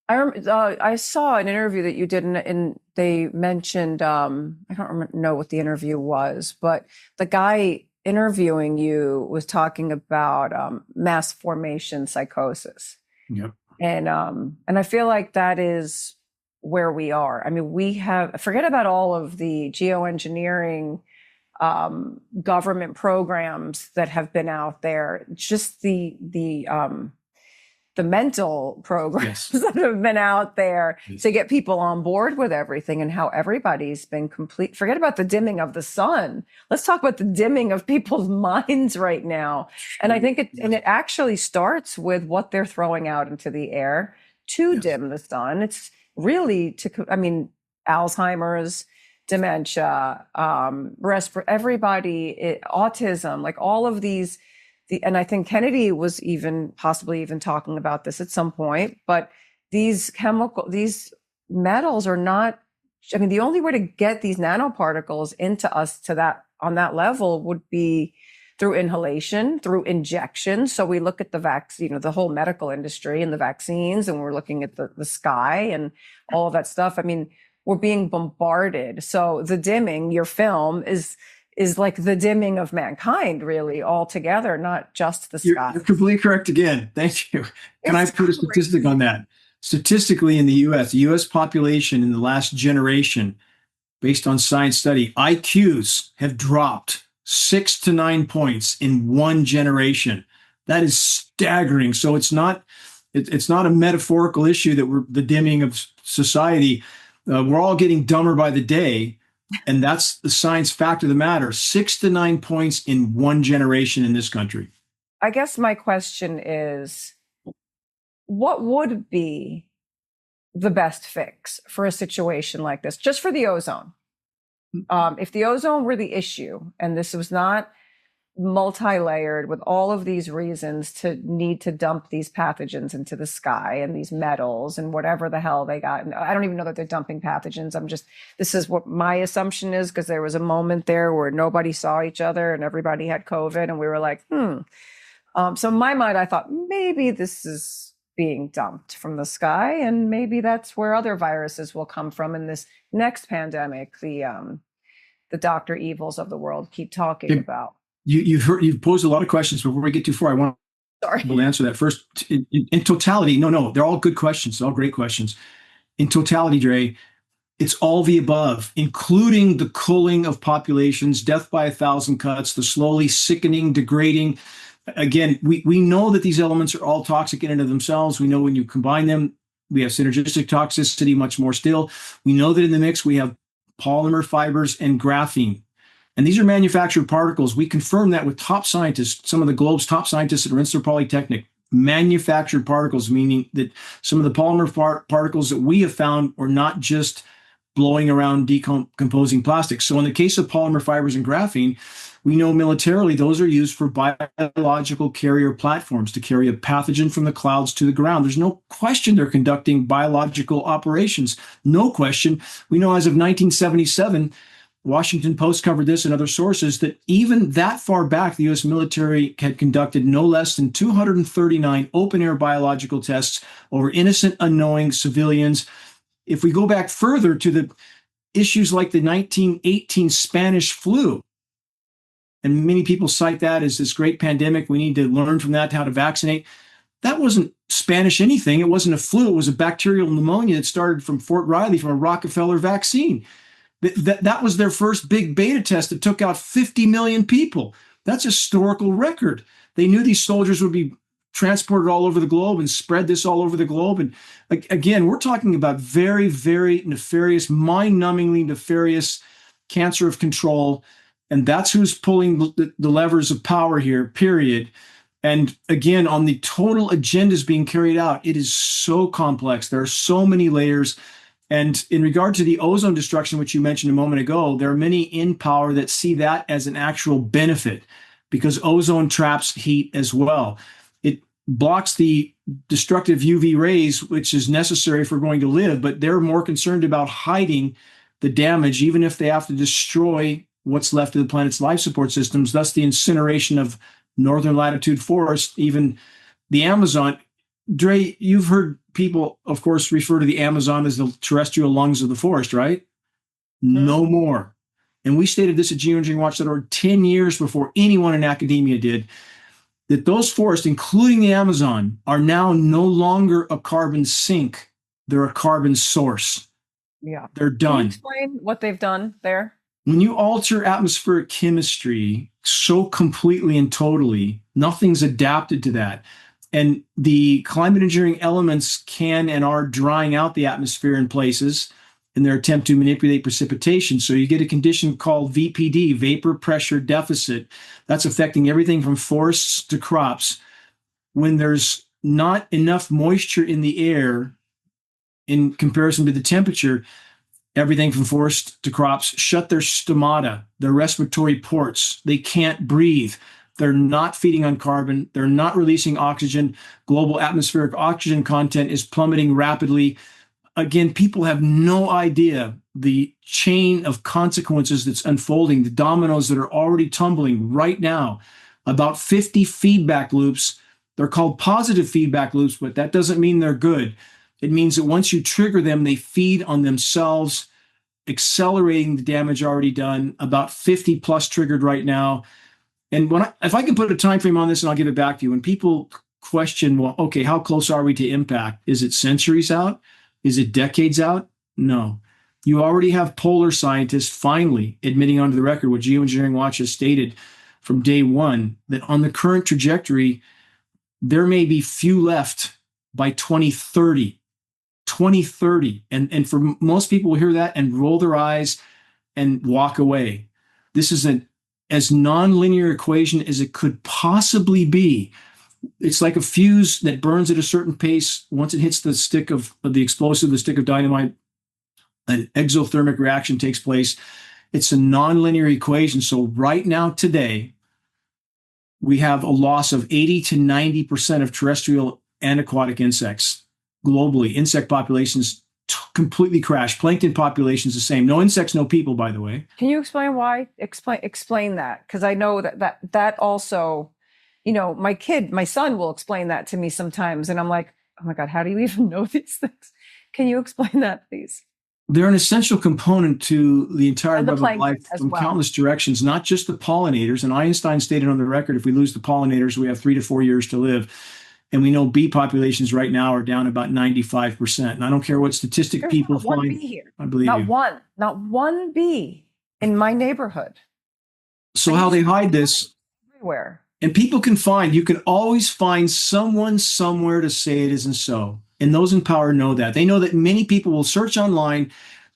I saw an interview that you did, and they mentioned, I don't know what the interview was, but the guy interviewing you was talking about mass formation psychosis. Yep. And I feel like that is where we are. I mean, forget about all of the geoengineering government programs that have been out there, just the mental programs that have been out there to get people on board with everything, and how everybody's been forget about the dimming of the sun. Let's talk about the dimming of people's minds right now. And I think it actually starts with what they're throwing out into the air to dim the sun. It's really Alzheimer's, dementia, everybody, autism, like all of these. And I think Kennedy was possibly even talking about this at some point, but these metals are not, the only way to get these nanoparticles into us on that level would be through inhalation, through injection. So we look at the vaccine, the whole medical industry and the vaccines, and we're looking at the sky and all of that stuff. We're being bombarded. So the dimming, your film is like the dimming of mankind, really, altogether, not just the sky. You're completely correct again. Thank you. Can I put a statistic on that? Statistically, in the U.S. population in the last generation, based on science study, IQs have dropped 6 to 9 points in one generation. That is staggering. So it's not a metaphorical issue that we're the dimming of society. We're all getting dumber by the day. And that's the science fact of the matter. 6 to 9 points in one generation in this country. I guess my question is, what would be the best fix for a situation like this, just for the ozone? If the ozone were the issue, and this was not multi-layered with all of these reasons to need to dump these pathogens into the sky and these metals and whatever the hell they got. And I don't even know that they're dumping pathogens. This is what my assumption is, because there was a moment there where nobody saw each other and everybody had COVID, and we were like, So in my mind, I thought maybe this is being dumped from the sky, and maybe that's where other viruses will come from in this next pandemic, the Dr. Evils of the world keep talking about. You've posed a lot of questions. Before we get too far, I want to answer that first. In totality, no, they're all good questions. They're all great questions. In totality, Dre, it's all the above, including the culling of populations, death by 1,000 cuts, the slowly sickening, degrading. Again, we know that these elements are all toxic in and of themselves. We know when you combine them, we have synergistic toxicity, much more still. We know that in the mix, we have polymer fibers and graphene. And these are manufactured particles. We confirm that with top scientists, some of the globe's top scientists at Rensselaer Polytechnic. Manufactured particles, meaning that some of the polymer particles that we have found are not just blowing around decomposing plastics. So in the case of polymer fibers and graphene, We know militarily those are used for biological carrier platforms to carry a pathogen from the clouds to the ground. There's no question they're conducting biological operations. No question. We know as of 1977, Washington Post covered this and other sources, that even that far back, the U.S. military had conducted no less than 239 open-air biological tests over innocent, unknowing civilians. If we go back further to the issues like the 1918 Spanish flu, and many people cite that as this great pandemic, we need to learn from that how to vaccinate. That wasn't Spanish anything. It wasn't a flu. It was a bacterial pneumonia that started from Fort Riley from a Rockefeller vaccine. That was their first big beta test that took out 50 million people. That's a historical record. They knew these soldiers would be transported all over the globe and spread this all over the globe. And again, we're talking about very, very nefarious, mind-numbingly nefarious cancer of control. And that's who's pulling the levers of power here, period. And again, on the total agendas being carried out, it is so complex. There are so many layers. And in regard to the ozone destruction, which you mentioned a moment ago, there are many in power that see that as an actual benefit because ozone traps heat as well. It blocks the destructive UV rays, which is necessary if we're going to live, but they're more concerned about hiding the damage, even if they have to destroy what's left of the planet's life support systems, thus the incineration of northern latitude forests, even the Amazon. Dre, you've heard people, of course, refer to the Amazon as the terrestrial lungs of the forest, right? No more. And we stated this at geoengineeringwatch.org 10 years before anyone in academia did, that those forests, including the Amazon, are now no longer a carbon sink. They're a carbon source. Yeah. They're done. Can you explain what they've done there? When you alter atmospheric chemistry so completely and totally, nothing's adapted to that. And the climate engineering elements can and are drying out the atmosphere in places in their attempt to manipulate precipitation. So you get a condition called VPD, vapor pressure deficit. That's affecting everything from forests to crops. When there's not enough moisture in the air in comparison to the temperature, everything from forest to crops shut their stomata, their respiratory ports. They can't breathe. They're not feeding on carbon. They're not releasing oxygen. Global atmospheric oxygen content is plummeting rapidly. Again, people have no idea the chain of consequences that's unfolding, the dominoes that are already tumbling right now. About 50 feedback loops. They're called positive feedback loops, but that doesn't mean they're good. It means that once you trigger them, they feed on themselves, accelerating the damage already done. About 50 plus triggered right now. And if I can put a time frame on this, and I'll give it back to you. When people question, well, okay, how close are we to impact? Is it centuries out? Is it decades out? No. You already have polar scientists finally admitting onto the record what Geoengineering Watch has stated from day one, that on the current trajectory, there may be few left by 2030. 2030. And for most people will hear that and roll their eyes and walk away. This is an as nonlinear equation as it could possibly be. It's like a fuse that burns at a certain pace. Once it hits the stick of the explosive, the stick of dynamite, an exothermic reaction takes place. It's a nonlinear equation. So right now, today, we have a loss of 80 to 90% of terrestrial and aquatic insects globally. Insect populations completely crashed. Plankton populations the same. No insects, no people, by the way. Can you explain why? Explain that, because I know that also, my son will explain that to me sometimes, and I'm like, oh my God, how do you even know these things? Can you explain that, please? They're an essential component to the entire web of life from countless directions, not just the pollinators. And Einstein stated on the record, if we lose the pollinators, we have 3 to 4 years to live. And we know bee populations right now are down about 95%. And I don't care what statistic There's people not one find. bee here. I believe you. Not one bee in my neighborhood. So how they hide this everywhere. And people can find, you can always find someone somewhere to say it isn't so. And those in power know that. They know that many people will search online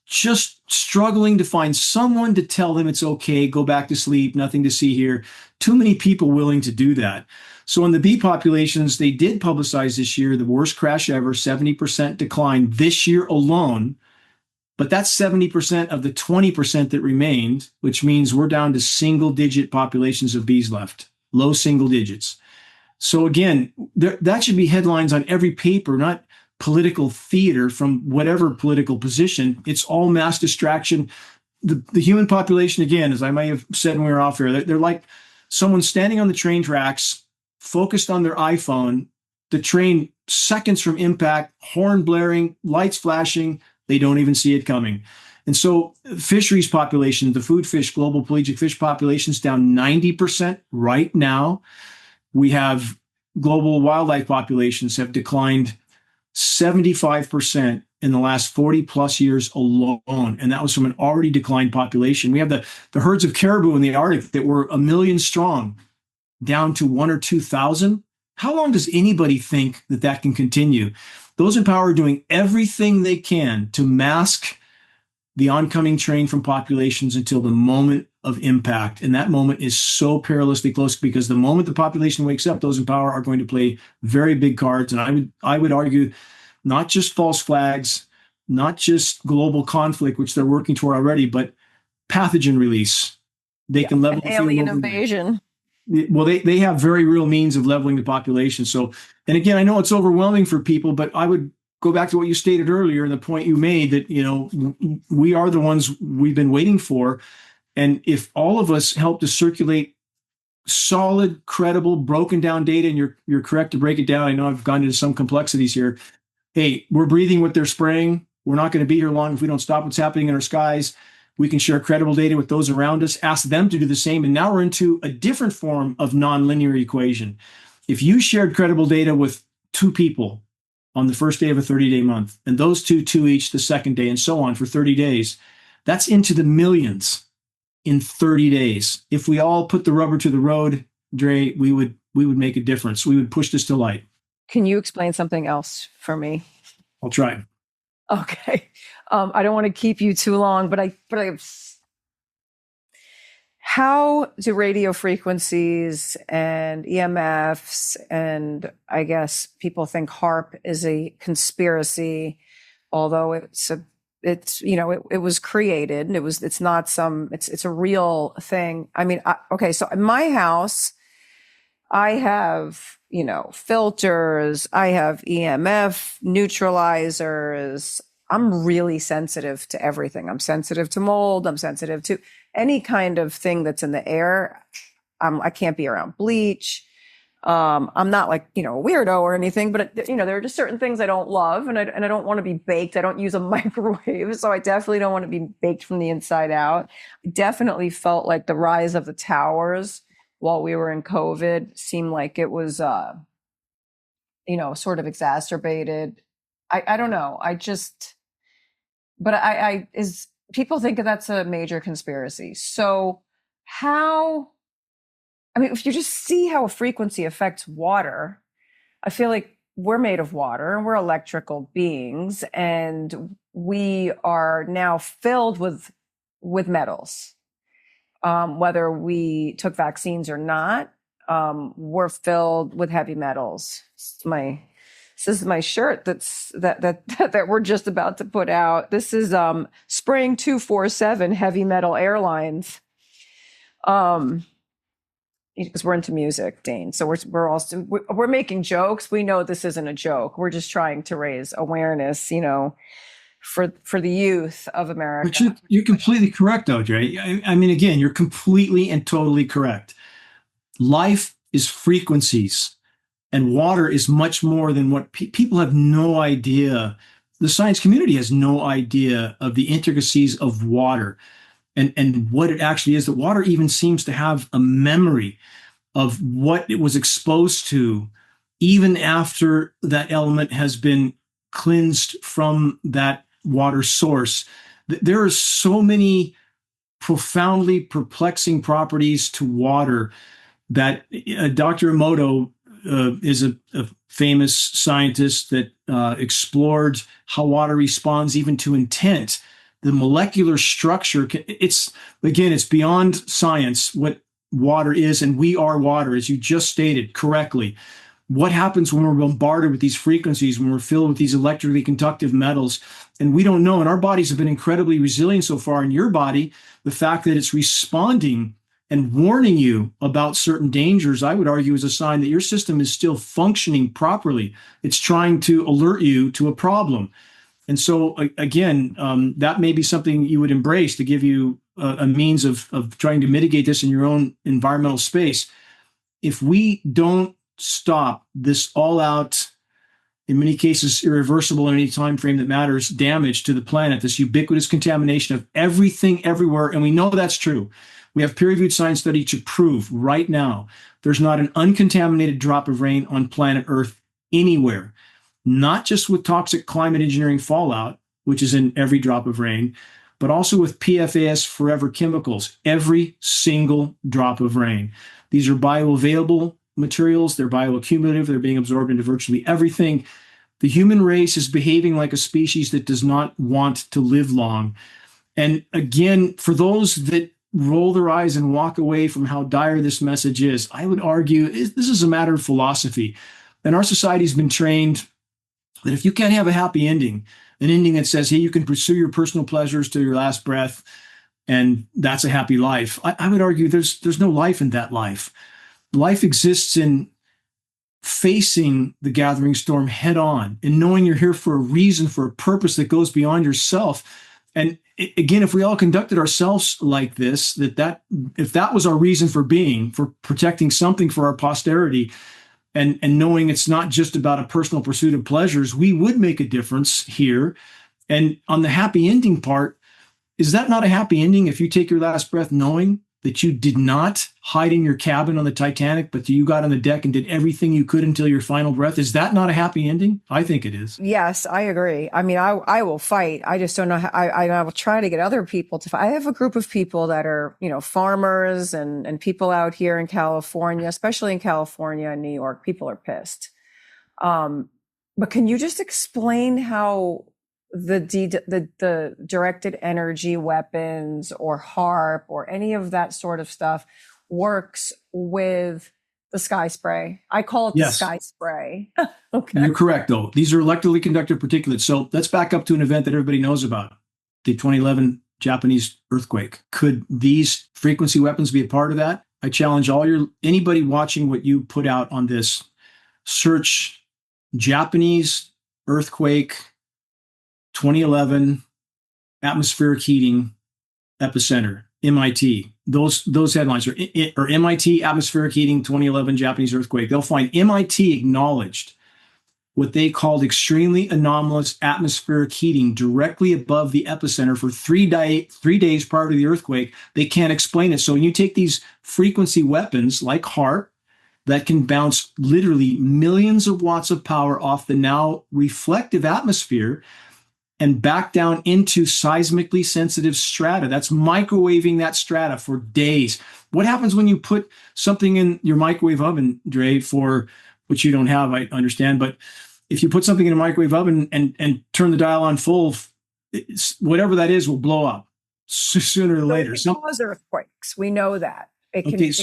just struggling to find someone to tell them it's okay, go back to sleep, nothing to see here. Too many people willing to do that. So in the bee populations, they did publicize this year the worst crash ever, 70% decline this year alone But that's 70% of the 20% that remained, which means we're down to single digit populations of bees left, low single digits. So again, that should be headlines on every paper, not political theater from whatever political position. It's all mass distraction. The human population, again, as I may have said when we were off here, they're like someone standing on the train tracks, focused on their iPhone, the train seconds from impact, horn blaring, lights flashing, they don't even see it coming. And so fisheries population, the food fish, global pelagic fish population is down 90% right now. We have global wildlife populations have declined 75% in the last 40 plus years alone. And that was from an already declined population. We have the herds of caribou in the Arctic that were 1 million strong down to 1,000 or 2,000. How long does anybody think that can continue? Those in power are doing everything they can to mask the oncoming train from populations until the moment of impact. And that moment is so perilously close, because the moment the population wakes up, those in power are going to play very big cards. And I would argue not just false flags, not just global conflict, which they're working toward already, but pathogen release. They can level the alien invasion. Well, they have very real means of leveling the population. So, and again, I know it's overwhelming for people, but I would go back to what you stated earlier and the point you made that, we are the ones we've been waiting for. And if all of us help to circulate solid, credible, broken down data, and you're correct to break it down. I know I've gone into some complexities here. Hey, we're breathing what they're spraying. We're not going to be here long if we don't stop what's happening in our skies. We can share credible data with those around us, ask them to do the same. And now we're into a different form of nonlinear equation. If you shared credible data with 2 people on the first day of a 30-day month, and those two each the second day, and so on for 30 days, that's into the millions in 30 days. If we all put the rubber to the road, Dre, we would make a difference. We would push this to light. Can you explain something else for me? I'll try. Okay. I don't want to keep you too long, but how do radio frequencies and EMFs, and I guess people think HARP is a conspiracy, although it was created. It's a real thing. I mean, so in my house, I have, filters, I have EMF neutralizers. I'm really sensitive to everything. I'm sensitive to mold. I'm sensitive to any kind of thing that's in the air. I can't be around bleach. I'm not like, a weirdo or anything, but there are just certain things I don't love, and I don't want to be baked. I don't use a microwave, so I definitely don't want to be baked from the inside out. I definitely felt like the rise of the towers while we were in COVID seemed like it was, sort of exacerbated. I don't know. People think that's a major conspiracy. So if you just see how a frequency affects water, I feel like we're made of water and we're electrical beings, and we are now filled with metals. Whether we took vaccines or not, we're filled with heavy metals. This is my shirt that we're just about to put out. This is Spraying 247 Heavy Metal Airlines. Because we're into music, Dane. So we're making jokes. We know this isn't a joke. We're just trying to raise awareness, for the youth of America. But you're completely correct, though, Dre. I mean, again, you're completely and totally correct. Life is frequencies, and water is much more than what people have no idea. The science community has no idea of the intricacies of water and what it actually is. That water even seems to have a memory of what it was exposed to, even after that element has been cleansed from that water source. There are so many profoundly perplexing properties to water that Dr. Emoto is a famous scientist that explored how water responds even to intent. The molecular structure, it's beyond science what water is, and we are water, as you just stated correctly. What happens when we're bombarded with these frequencies, when we're filled with these electrically conductive metals? And we don't know. And our bodies have been incredibly resilient so far. In your body, the fact that it's responding and warning you about certain dangers, I would argue, is a sign that your system is still functioning properly. It's trying to alert you to a problem. And so, again, that may be something you would embrace to give you a means of trying to mitigate this in your own environmental space. If we don't stop this all-out, in many cases irreversible in any time frame that matters, damage to the planet, this ubiquitous contamination of everything everywhere, and we know that's true. We have peer-reviewed science study to prove right now there's not an uncontaminated drop of rain on planet Earth anywhere, not just with toxic climate engineering fallout, which is in every drop of rain, but also with PFAS forever chemicals, every single drop of rain. These are bioavailable materials, they're bioaccumulative, they're being absorbed into virtually everything. The human race is behaving like a species that does not want to live long. And again, for those that roll their eyes and walk away from how dire this message is, I would argue this is a matter of philosophy. And our society's been trained that if you can't have a happy ending, an ending that says, hey, you can pursue your personal pleasures to your last breath, and that's a happy life, I would argue there's no life in that life. Life exists in facing the gathering storm head on and knowing you're here for a reason, for a purpose that goes beyond yourself. And again, if we all conducted ourselves like this, that if that was our reason for being, for protecting something for our posterity, and knowing it's not just about a personal pursuit of pleasures, we would make a difference here. And on the happy ending part, is that not a happy ending if you take your last breath knowing that you did not hide in your cabin on the Titanic, but you got on the deck and did everything you could until your final breath? Is that not a happy ending? I think it is. Yes, I agree. I mean, I will fight. I just don't know how. I will try to get other people to fight. I have a group of people that are, farmers and people out here in California, especially in California and New York. People are pissed. But can you just explain how the directed energy weapons or HARP or any of that sort of stuff works with the sky spray? I call it the sky spray. Okay. You're correct, though. These are electrically conductive particulates. So let's back up to an event that everybody knows about, the 2011 Japanese earthquake. Could these frequency weapons be a part of that? I challenge anybody watching what you put out on this, search Japanese earthquake 2011 atmospheric heating epicenter, MIT. Those headlines are MIT atmospheric heating 2011 Japanese earthquake. They'll find MIT acknowledged what they called extremely anomalous atmospheric heating directly above the epicenter for 3 days prior to the earthquake. They can't explain it. So when you take these frequency weapons like HARP that can bounce literally millions of watts of power off the now reflective atmosphere and back down into seismically sensitive strata. That's microwaving that strata for days. What happens when you put something in your microwave oven, Dre, for which you don't have, I understand, but if you put something in a microwave oven and turn the dial on full, whatever that is will blow up sooner or later. It can cause earthquakes. We know that. It's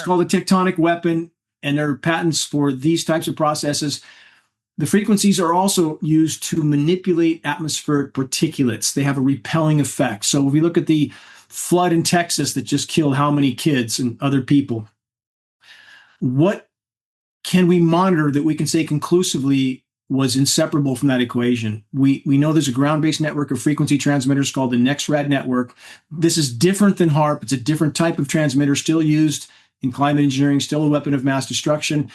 called a tectonic weapon, and there are patents for these types of processes. The frequencies are also used to manipulate atmospheric particulates. They have a repelling effect. So if we look at the flood in Texas that just killed how many kids and other people, what can we monitor that we can say conclusively was inseparable from that equation? We know there's a ground-based network of frequency transmitters called the NexRad network. This is different than HARP. It's a different type of transmitter, still used in climate engineering, still a weapon of mass destruction.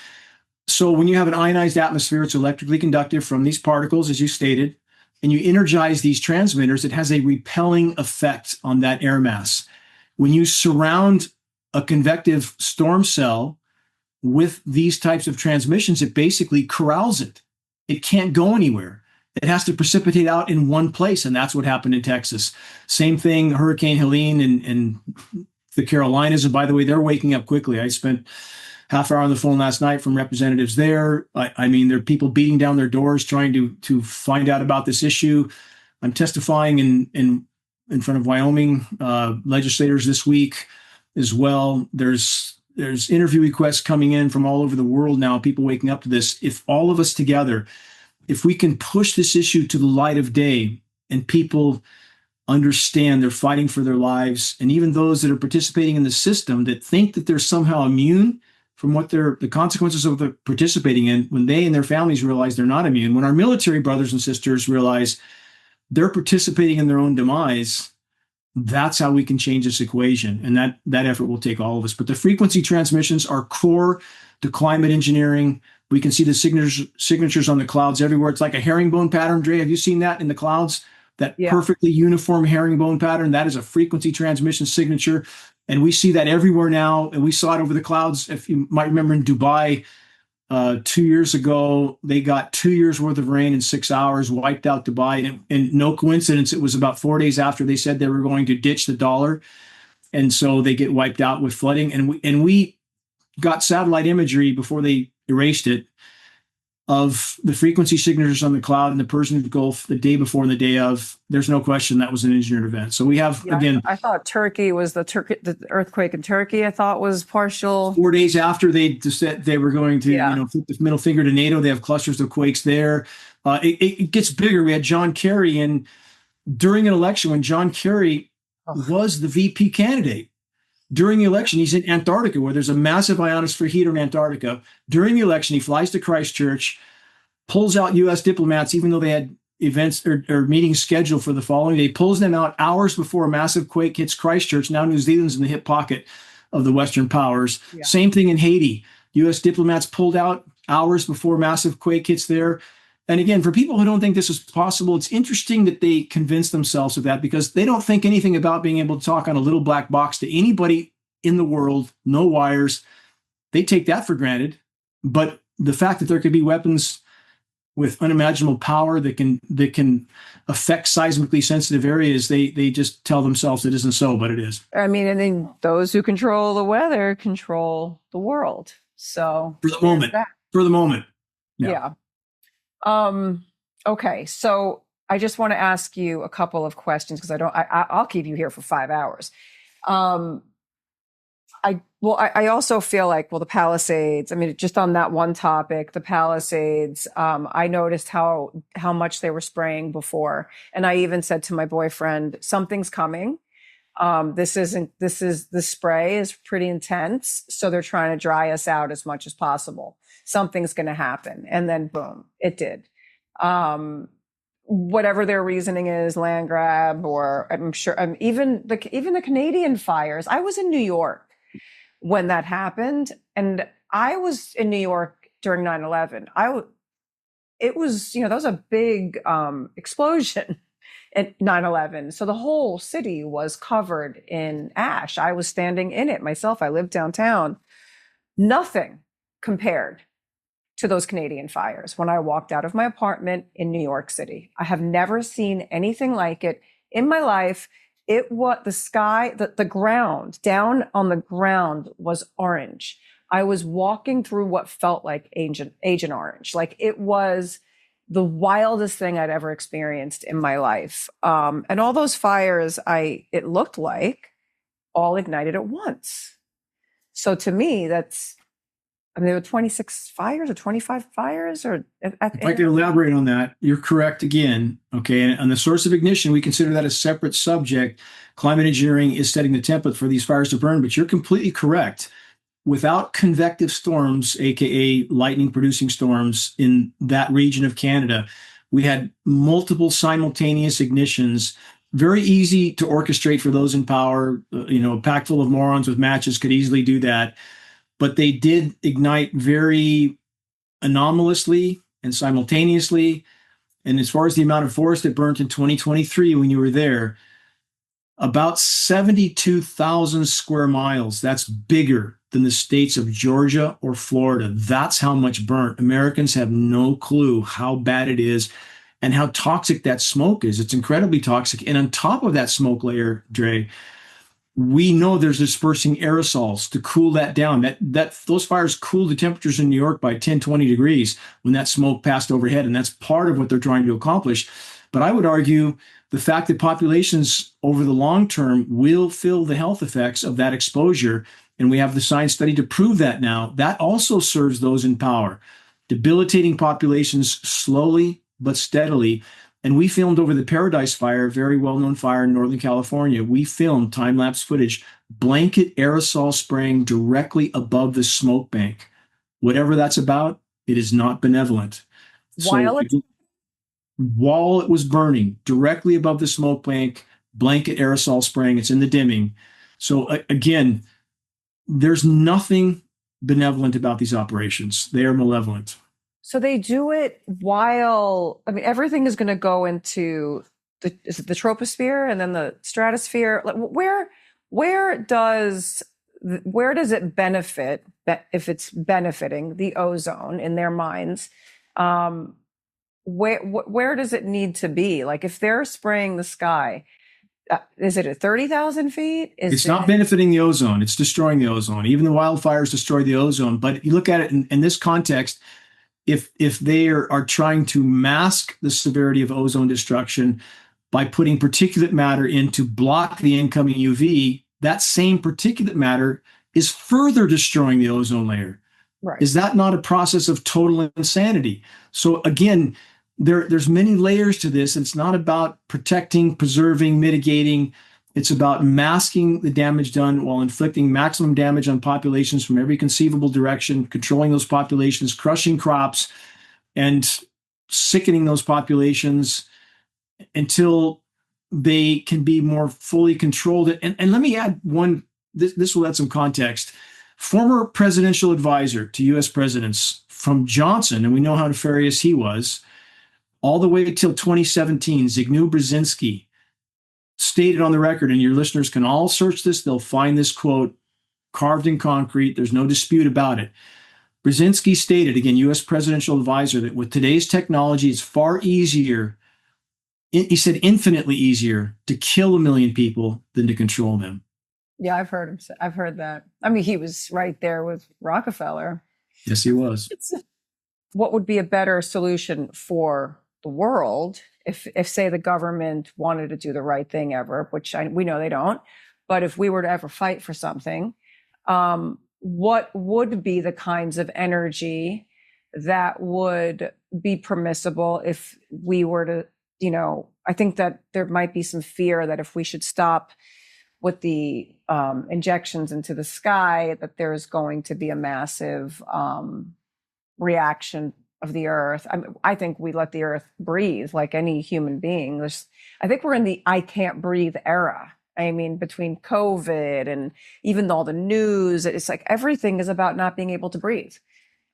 So when you have an ionized atmosphere, it's electrically conductive from these particles, as you stated, and you energize these transmitters, it has a repelling effect on that air mass. When you surround a convective storm cell with these types of transmissions, it basically corrals it. It can't go anywhere. It has to precipitate out in one place, and that's what happened in Texas. Same thing, Hurricane Helene in the Carolinas, and by the way, they're waking up quickly. I spent half hour on the phone last night from representatives there. I mean, there are people beating down their doors trying to find out about this issue. I'm testifying in front of Wyoming legislators this week as well. There's there's interview requests coming in from all over the world now, people waking up to this. If all of us together, if we can push this issue to the light of day and people understand they're fighting for their lives, and even those that are participating in the system that think that they're somehow immune from what the consequences of the participating in, when they and their families realize they're not immune, when our military brothers and sisters realize they're participating in their own demise, that's how we can change this equation. And that effort will take all of us. But the frequency transmissions are core to climate engineering. We can see the signatures on the clouds everywhere. It's like a herringbone pattern. Dre, have you seen that in the clouds? That perfectly uniform herringbone pattern, that is a frequency transmission signature. And we see that everywhere now. And we saw it over the clouds. If you might remember in Dubai 2 years ago, they got 2 years worth of rain in 6 hours, wiped out Dubai. And no coincidence, it was about 4 days after they said they were going to ditch the dollar. And so they get wiped out with flooding. And we got satellite imagery before they erased it of the frequency signatures on the cloud in the Persian Gulf the day before and the day of. There's no question that was an engineered event. So we have, again, I thought Turkey was the earthquake in Turkey, I thought was partial. 4 days after they said they were going to, flip the middle finger to NATO, they have clusters of quakes there. It gets bigger. We had John Kerry during an election when John Kerry was the VP candidate. During the election, he's in Antarctica, where there's a massive ionosphere heater in Antarctica. During the election, he flies to Christchurch, pulls out U.S. diplomats, even though they had events or meetings scheduled for the following day, pulls them out hours before a massive quake hits Christchurch. Now New Zealand's in the hip pocket of the Western powers. Yeah. Same thing in Haiti. U.S. diplomats pulled out hours before a massive quake hits there. And again, for people who don't think this is possible, it's interesting that they convince themselves of that, because they don't think anything about being able to talk on a little black box to anybody in the world, no wires. They take that for granted. But the fact that there could be weapons with unimaginable power that can affect seismically sensitive areas, they just tell themselves it isn't so, but it is. I mean, and then those who control the weather control the world. So for the moment. Yeah. Okay. So I just want to ask you a couple of questions, because I'll keep you here for 5 hours. I also feel like, the Palisades, I mean, just on that one topic, the Palisades, I noticed how much they were spraying before. And I even said to my boyfriend, something's coming. The spray is pretty intense. So they're trying to dry us out as much as possible. Something's going to happen. And then boom, it did. Whatever their reasoning is, land grab, or I'm sure, even the Canadian fires. I was in New York when that happened, and I was in New York during 9/11. It was, that was a big explosion at 9/11. So the whole city was covered in ash. I was standing in it myself. I lived downtown. Nothing compared to those Canadian fires when I walked out of my apartment in New York City. I have never seen anything like it in my life. It was the sky, the ground, down on the ground was orange. I was walking through what felt like Agent Orange. Like, it was the wildest thing I'd ever experienced in my life. And all those fires, it looked like all ignited at once. So to me, there were 26 fires or 25 fires, or if I could elaborate on that, you're correct again. Okay. And on the source of ignition, we consider that a separate subject. Climate engineering is setting the template for these fires to burn, but you're completely correct. Without convective storms, AKA lightning producing storms in that region of Canada, we had multiple simultaneous ignitions. Very easy to orchestrate for those in power. A pack full of morons with matches could easily do that. But they did ignite very anomalously and simultaneously. And as far as the amount of forest that burnt in 2023, when you were there, about 72,000 square miles. That's bigger than the states of Georgia or Florida. That's how much burnt. Americans have no clue how bad it is and how toxic that smoke is. It's incredibly toxic. And on top of that smoke layer, Dre, we know there's dispersing aerosols to cool that down. Those fires cooled the temperatures in New York by 10, 20 degrees when that smoke passed overhead. And that's part of what they're trying to accomplish. But I would argue the fact that populations over the long term will feel the health effects of that exposure And we have the science study to prove that now. That also serves those in power, debilitating populations slowly but steadily. And we filmed over the Paradise Fire, a very well-known fire in Northern California. We filmed time-lapse footage, blanket aerosol spraying directly above the smoke bank. Whatever that's about, it is not benevolent. While it was burning, directly above the smoke bank, blanket aerosol spraying, it's in the dimming. So again, there's nothing benevolent about these operations. They are malevolent. So they do it while, I mean, everything is going to go into is it the troposphere and then the stratosphere? Like, where does it benefit, if it's benefiting the ozone in their minds? Where does it need to be? Like, if they're spraying the sky, is it at 30,000 feet? It's not benefiting the ozone. It's destroying the ozone. Even the wildfires destroy the ozone. But you look at it in this context, if they are trying to mask the severity of ozone destruction by putting particulate matter in to block the incoming UV, that same particulate matter is further destroying the ozone layer. Right. Is that not a process of total insanity? So again, there's many layers to this. It's not about protecting, preserving, mitigating. It's about masking the damage done while inflicting maximum damage on populations from every conceivable direction, controlling those populations, crushing crops, and sickening those populations until they can be more fully controlled. And let me add one, this will add some context. Former presidential advisor to U.S. presidents from Johnson, and we know how nefarious he was, all the way till 2017, Zbigniew Brzezinski stated on the record, and your listeners can all search this, they'll find this quote carved in concrete. There's no dispute about it. Brzezinski stated, again, U.S. presidential advisor, that with today's technology, it's far easier, he said infinitely easier, to kill 1 million people than to control them. Yeah, I've heard that. I mean, he was right there with Rockefeller. Yes, he was. What would be a better solution for the world if say the government wanted to do the right thing ever, which we know they don't, but if we were to ever fight for something, what would be the kinds of energy that would be permissible if we were to, I think that there might be some fear that if we should stop with the injections into the sky, that there's going to be a massive reaction of the earth. I think we let the earth breathe like any human being. I think we're in the I can't breathe era. I mean, between COVID and even all the news, it's like everything is about not being able to breathe.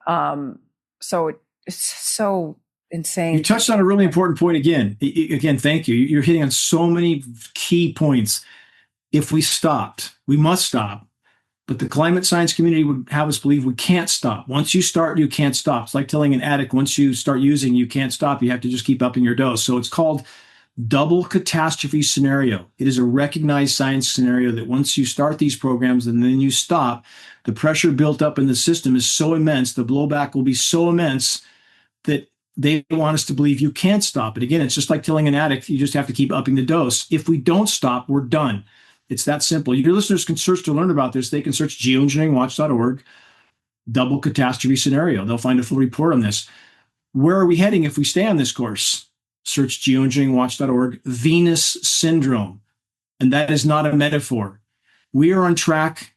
So it's so insane. You touched on a really important point again. Again, thank you. You're hitting on so many key points. If we stopped, we must stop. But the climate science community would have us believe we can't stop. Once you start, you can't stop. It's like telling an addict, once you start using, you can't stop. You have to just keep upping your dose. So it's called double catastrophe scenario. It is a recognized science scenario that once you start these programs and then you stop, the pressure built up in the system is so immense, the blowback will be so immense that they want us to believe you can't stop it. Again, it's just like telling an addict, you just have to keep upping the dose. If we don't stop, we're done. It's that simple. Your listeners can search to learn about this. They can search geoengineeringwatch.org, double catastrophe scenario. They'll find a full report on this. Where are we heading if we stay on this course? Search geoengineeringwatch.org, Venus syndrome. And that is not a metaphor. We are on track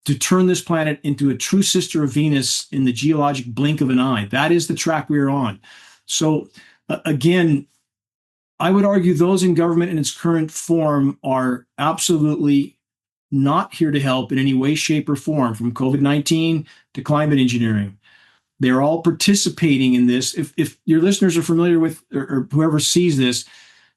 to turn this planet into a true sister of Venus in the geologic blink of an eye. That is the track we are on. So again, I would argue those in government in its current form are absolutely not here to help in any way, shape, or form, from COVID-19 to climate engineering. They're all participating in this. If your listeners are familiar with, or whoever sees this,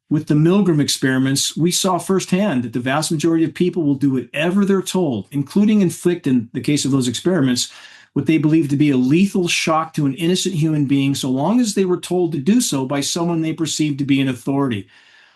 with the Milgram experiments, we saw firsthand that the vast majority of people will do whatever they're told, including inflict, in the case of those experiments, what they believe to be a lethal shock to an innocent human being, so long as they were told to do so by someone they perceived to be an authority.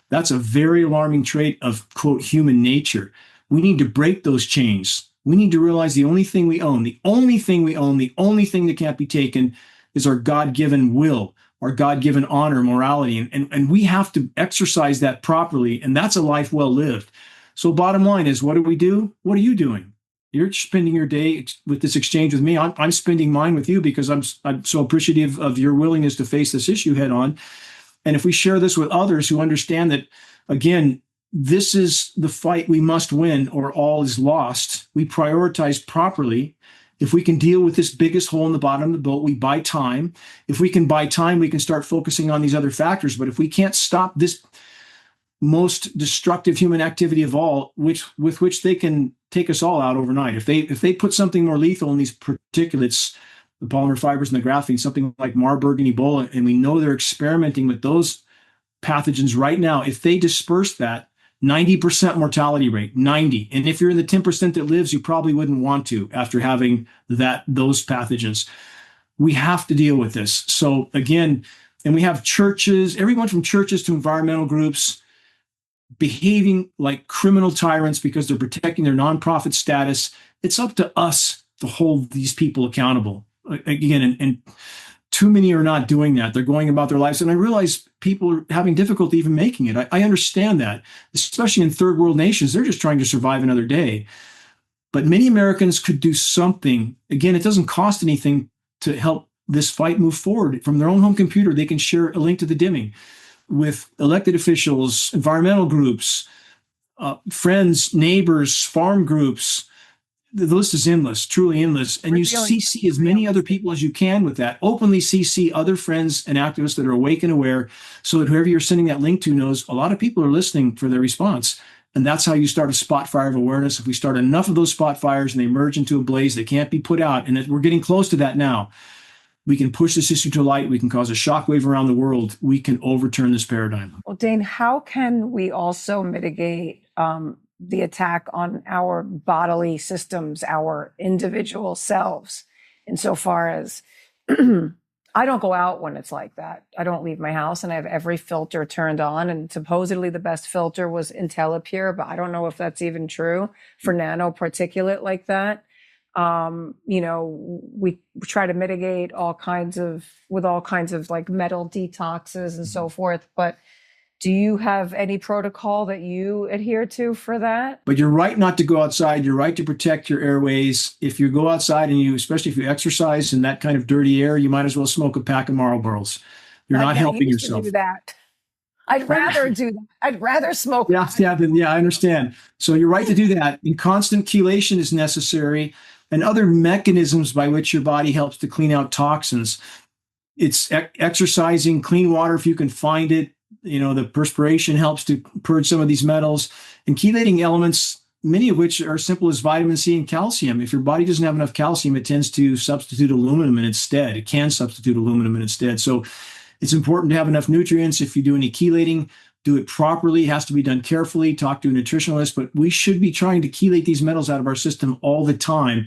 That's a very alarming trait of, quote, human nature. We need to break those chains. We need to realize the only thing we own, the only thing that can't be taken is our God-given will, our God-given honor, morality. And we have to exercise that properly. And that's a life well lived. So bottom line is, what do we do? What are you doing? You're spending your day with this exchange with me. I'm spending mine with you because I'm so appreciative of your willingness to face this issue head on. And if we share this with others who understand that, again, this is the fight we must win or all is lost. We prioritize properly. If we can deal with this biggest hole in the bottom of the boat, we buy time. If we can buy time, we can start focusing on these other factors. But if we can't stop this most destructive human activity of all, with which they can take us all out overnight, if they put something more lethal in these particulates, the polymer fibers and the graphene, something like Marburg and Ebola, and we know they're experimenting with those pathogens right now, if they disperse that, 90% mortality rate, 90. And if you're in the 10% that lives, you probably wouldn't want to after having those pathogens. We have to deal with this. So again, and we have churches, everyone from churches to environmental groups behaving like criminal tyrants because they're protecting their nonprofit status. It's up to us to hold these people accountable. Again, and too many are not doing that. They're going about their lives. And I realize people are having difficulty even making it. I understand that, especially in third world nations. They're just trying to survive another day. But many Americans could do something. Again, it doesn't cost anything to help this fight move forward. From their own home computer, they can share a link to the dimming with elected officials, environmental groups, friends, neighbors, farm groups. The list is endless, truly endless. And you CC as many other people as you can with that. Openly CC other friends and activists that are awake and aware so that whoever you're sending that link to knows a lot of people are listening for their response. And that's how you start a spot fire of awareness. If we start enough of those spot fires and they merge into a blaze that can't be put out, and we're getting close to that now, we can push this issue to light. We can cause a shockwave around the world. We can overturn this paradigm. Well, Dane, how can we also mitigate the attack on our bodily systems, our individual selves, insofar as I don't go out when it's like that. I don't leave my house, and I have every filter turned on. And supposedly the best filter was IntelliPure, but I don't know if that's even true for nanoparticulate like that. We try to mitigate all kinds of like metal detoxes and so forth. But do you have any protocol that you adhere to for that? But you're right not to go outside. You're right to protect your airways. If you go outside and especially if you exercise in that kind of dirty air, you might as well smoke a pack of Marlboros. You're not helping yourself. Do that. I'd rather do that. I'd rather smoke. Yeah, I understand. So you're right to do that. And constant chelation is necessary, and other mechanisms by which your body helps to clean out toxins. It's exercising, clean water if you can find it. The perspiration helps to purge some of these metals, and chelating elements, many of which are simple as vitamin C and calcium. If your body doesn't have enough calcium, it tends to substitute aluminum instead. It can substitute aluminum instead. So it's important to have enough nutrients. If you do any chelating, do it properly. It has to be done carefully. Talk to a nutritionalist, but we should be trying to chelate these metals out of our system all the time.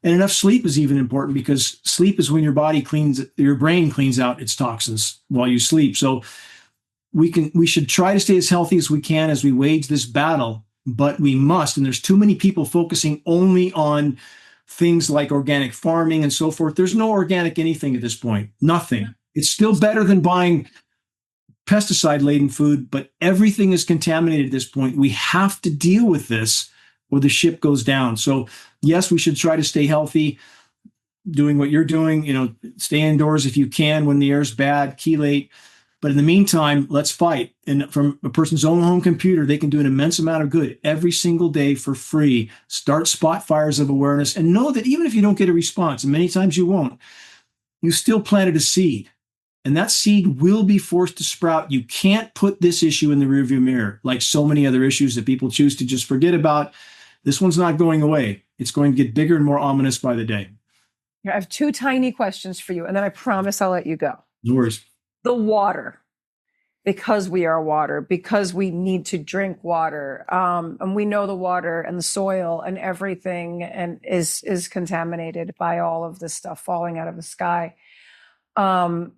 And enough sleep is even important, because sleep is when your brain cleans out its toxins while you sleep. So we should try to stay as healthy as we can as we wage this battle, but we must. And there's too many people focusing only on things like organic farming and so forth. There's no organic anything at this point. Nothing. It's still better than buying pesticide-laden food, but everything is contaminated at this point. We have to deal with this or the ship goes down. So yes, we should try to stay healthy, doing what you're doing, stay indoors if you can when the air's bad, chelate. But in the meantime, let's fight. And from a person's own home computer, they can do an immense amount of good every single day for free. Start spot fires of awareness, and know that even if you don't get a response, and many times you won't, you still planted a seed. And that seed will be forced to sprout. You can't put this issue in the rearview mirror like so many other issues that people choose to just forget about. This one's not going away. It's going to get bigger and more ominous by the day. I have two tiny questions for you, and then I promise I'll let you go. No worries. The water, because we are water, because we need to drink water, and we know the water and the soil and everything and is contaminated by all of this stuff falling out of the sky. I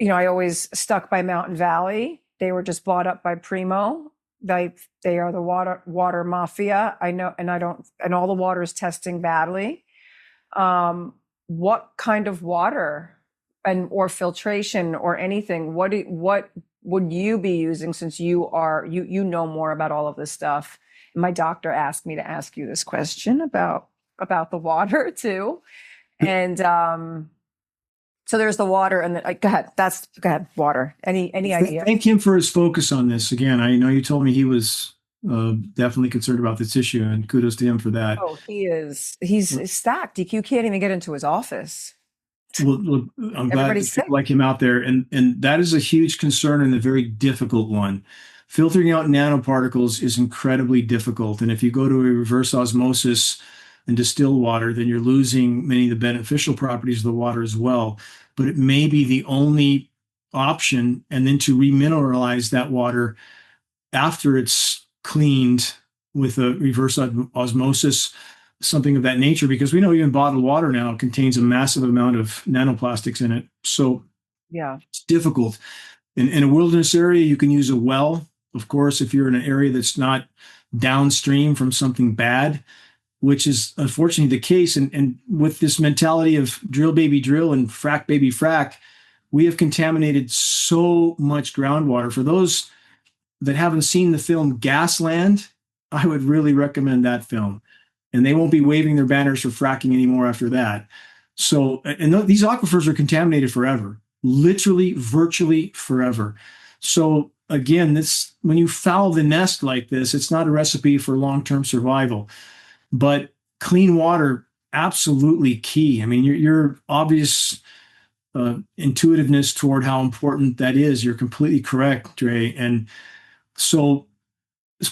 always stuck by Mountain Valley. They were just bought up by Primo. They are the water mafia. I know, and all the water is testing badly. What kind of water or filtration or anything? What would you be using, since you know more about all of this stuff? My doctor asked me to ask you this question about the water too. And so there's the water, and go ahead. Go ahead. Water. Any idea? Thank him for his focus on this. Again, I know you told me he was definitely concerned about this issue, and kudos to him for that. Oh, he is. He's stacked. You can't even get into his office. Well, I'm glad to feel like him out there, and that is a huge concern and a very difficult one. Filtering out nanoparticles is incredibly difficult, and if you go to a reverse osmosis and distill water, then you're losing many of the beneficial properties of the water as well. But it may be the only option, and then to remineralize that water after it's cleaned with a reverse osmosis, something of that nature, because we know even bottled water now contains a massive amount of nanoplastics in it. So yeah, it's difficult. In a wilderness area, you can use a well. Of course, if you're in an area that's not downstream from something bad, which is unfortunately the case. And with this mentality of drill baby drill and frack baby frack, we have contaminated so much groundwater. For those that haven't seen the film Gasland, I would really recommend that film. And they won't be waving their banners for fracking anymore after that. So, and these aquifers are contaminated forever, literally, virtually forever. So again, this, when you foul the nest like this, it's not a recipe for long-term survival. But clean water, absolutely key. I mean, your obvious intuitiveness toward how important that is, you're completely correct, Dre. And so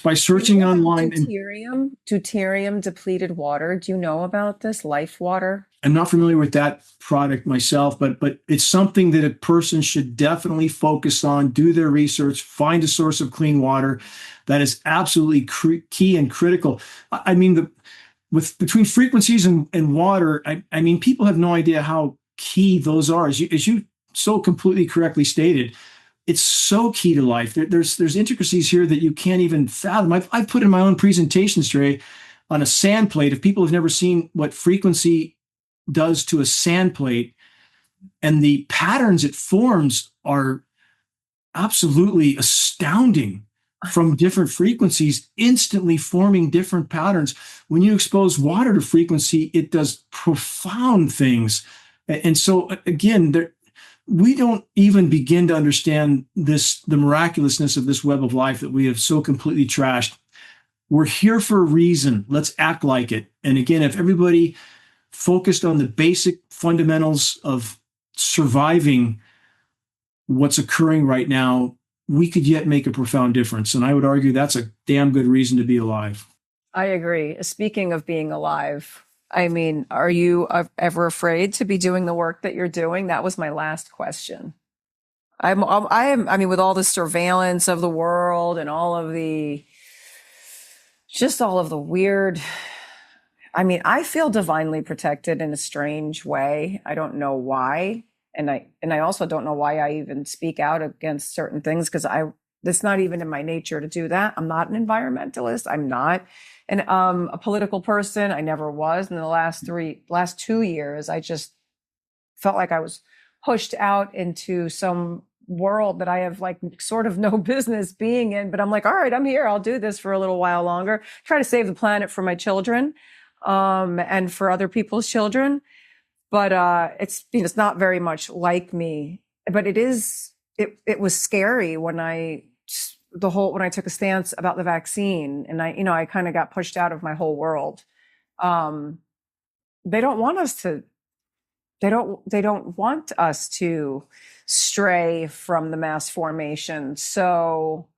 by searching online, deuterium depleted water. Do you know about this? Life water? I'm not familiar with that product myself, but it's something that a person should definitely focus on, do their research, find a source of clean water. That is absolutely key and critical. I mean, between frequencies and water, I mean, people have no idea how key those are. As you so completely correctly stated, it's so key to life. There's intricacies here that you can't even fathom. I've put in my own presentations, Dre, on a sand plate. If people have never seen what frequency does to a sand plate, and the patterns it forms are absolutely astounding from different frequencies, instantly forming different patterns. When you expose water to frequency, it does profound things. And so again, we don't even begin to understand the miraculousness of this web of life that we have so completely trashed. We're here for a reason. Let's act like it. And again, if everybody focused on the basic fundamentals of surviving what's occurring right now, we could yet make a profound difference. And I would argue that's a damn good reason to be alive. I agree. Speaking of being alive, I mean, are you ever afraid to be doing the work that you're doing? That was my last question. I mean, with all the surveillance of the world and all of the weird, I mean, I feel divinely protected in a strange way. I don't know why. And I also don't know why I even speak out against certain things, because it's not even in my nature to do that. I'm not an environmentalist. I'm not a political person. I never was. In the last 2 years, I just felt like I was pushed out into some world that I have like sort of no business being in. But I'm like, all right, I'm here. I'll do this for a little while longer. Try to save the planet for my children, and for other people's children. But it's not very much like me. But it was scary when I took a stance about the vaccine, and I kind of got pushed out of my whole world. They don't want us to. They don't want us to stray from the mass formation. So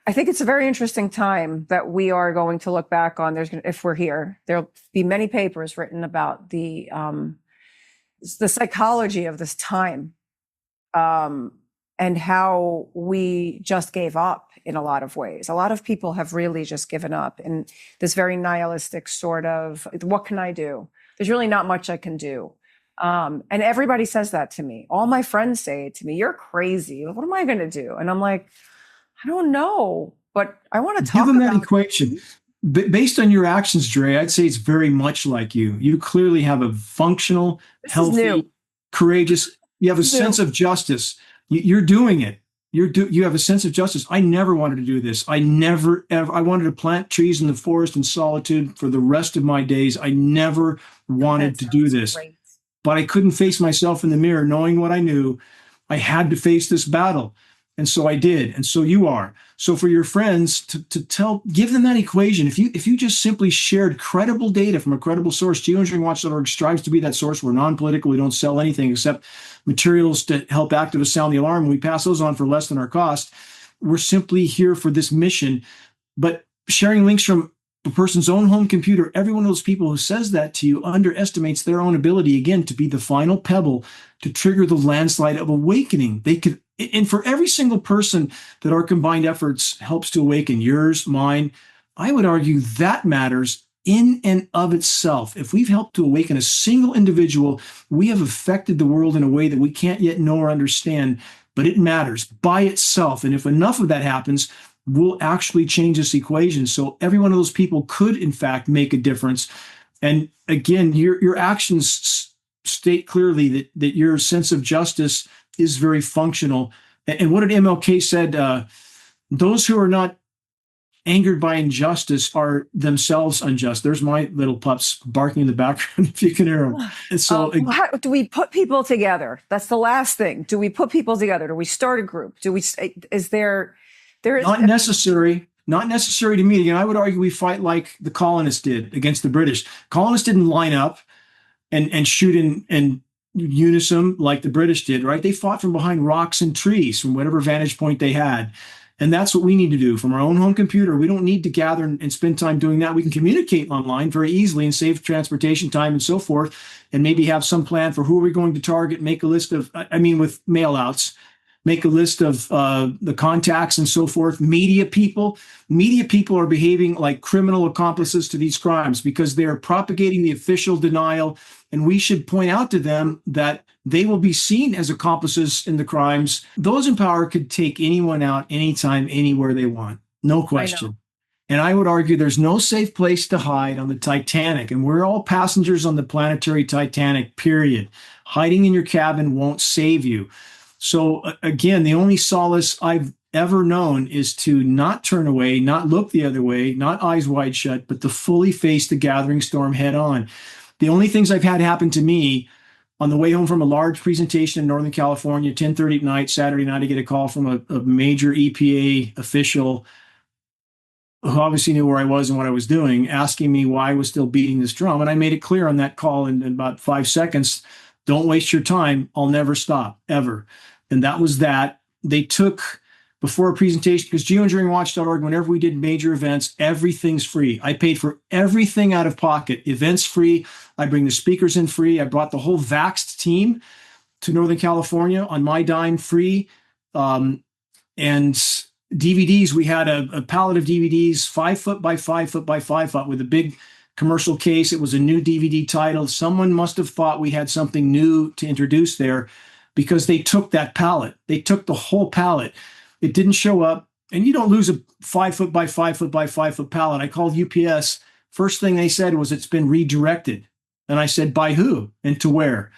I think it's a very interesting time that we are going to look back on. If we're here, there'll be many papers written about the psychology of this time, and how we just gave up in a lot of ways. A lot of people have really just given up in this very nihilistic sort of, what can I do? There's really not much I can do. And everybody says that to me. All my friends say it to me. You're crazy. What am I going to do? And I'm like, I don't know, but I want to talk Given about that equation. Based on your actions, Dre, I'd say it's very much like you. You clearly have a functional, healthy, courageous, you have a sense of justice. You're doing it. you have a sense of justice. I never wanted to do this. I never, ever, I wanted to plant trees in the forest in solitude for the rest of my days. I never wanted That to do sounds this, great. but I couldn't face myself in the mirror knowing what I knew. I had to face this battle. And so I did. And so you are. So for your friends to give them that equation, if you just simply shared credible data from a credible source, geoengineeringwatch.org strives to be that source. We're non-political. We don't sell anything except materials to help activists sound the alarm. We pass those on for less than our cost. We're simply here for this mission. But sharing links from a person's own home computer, every one of those people who says that to you underestimates their own ability, again, to be the final pebble to trigger the landslide of awakening. They could, and for every single person that our combined efforts helps to awaken, yours, mine, I would argue that matters in and of itself. If we've helped to awaken a single individual, we have affected the world in a way that we can't yet know or understand, but it matters by itself. And if enough of that happens, we'll actually change this equation. So every one of those people could, in fact, make a difference. And again, your actions state clearly that your sense of justice is very functional. And what did MLK said? Those who are not angered by injustice are themselves unjust. There's my little pups barking in the background, if you can hear them. And so, how do we put people together? That's the last thing. Do we put people together? Do we start a group? Is there is not necessary to meet again. I would argue we fight like the colonists did against the British. Colonists didn't line up and shoot in unison like the British did, right? They fought from behind rocks and trees from whatever vantage point they had. And that's what we need to do from our own home computer. We don't need to gather and spend time doing that. We can communicate online very easily and save transportation time and so forth, and maybe have some plan for who are we going to target, make a list of, with mail outs, make a list of the contacts and so forth. Media people are behaving like criminal accomplices to these crimes because they are propagating the official denial. And we should point out to them that they will be seen as accomplices in the crimes. Those in power could take anyone out anytime, anywhere they want. No question. And I would argue there's no safe place to hide on the Titanic. And we're all passengers on the planetary Titanic, period. Hiding in your cabin won't save you. So again, the only solace I've ever known is to not turn away, not look the other way, not eyes wide shut, but to fully face the gathering storm head on. The only things I've had happen to me on the way home from a large presentation in Northern California, 10:30 at night, Saturday night, I get a call from a major EPA official who obviously knew where I was and what I was doing, asking me why I was still beating this drum. And I made it clear on that call in about 5 seconds, don't waste your time. I'll never stop, ever. And that was that. They took, before a presentation, because geoengineeringwatch.org, whenever we did major events, everything's free. I paid for everything out of pocket. Events free. I bring the speakers in free. I brought the whole Vaxxed team to Northern California on my dime, free. And DVDs, we had a pallet of DVDs, 5 foot by 5 foot by 5 foot with a big commercial case. It was a new DVD title. Someone must have thought we had something new to introduce there because they took that pallet. They took the whole pallet. It didn't show up. And you don't lose a 5 foot by 5 foot by 5 foot pallet. I called UPS. First thing they said was it's been redirected. And I said, by who and to where?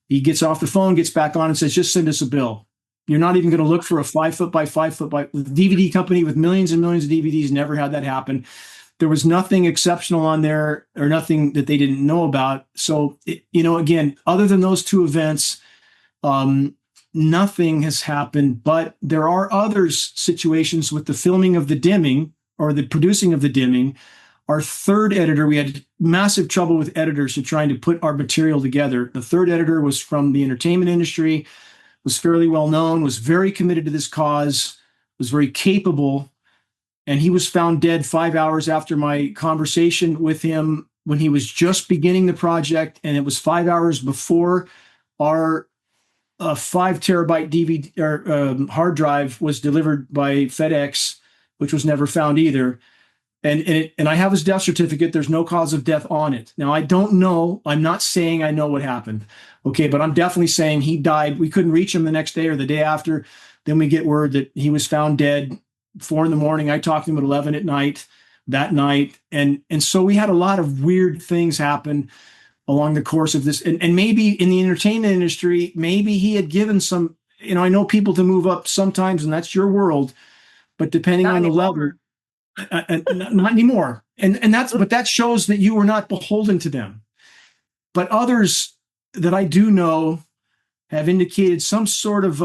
He gets off the phone, gets back on and says, just send us a bill. You're not even going to look for a 5 foot by 5 foot by DVD company with millions and millions of DVDs. Never had that happen. There was nothing exceptional on there or nothing that they didn't know about. So, again, other than those two events, nothing has happened. But there are other situations with the filming of the dimming or the producing of the dimming. Our third editor, we had massive trouble with editors who trying to put our material together. The third editor was from the entertainment industry, was fairly well known, was very committed to this cause, was very capable. And he was found dead 5 hours after my conversation with him when he was just beginning the project. And it was 5 hours before our 5 terabyte DVD or hard drive was delivered by FedEx, which was never found either. And I have his death certificate. There's no cause of death on it. Now, I don't know. I'm not saying I know what happened. Okay, but I'm definitely saying he died. We couldn't reach him the next day or the day after. Then we get word that he was found dead 4 a.m. I talked to him at 11 at night that night. And so we had a lot of weird things happen along the course of this. And maybe in the entertainment industry, maybe he had given some I know people to move up sometimes, and that's your world, but depending Not on the level, anymore. not anymore. But that shows that you are not beholden to them. But others that I do know have indicated some sort of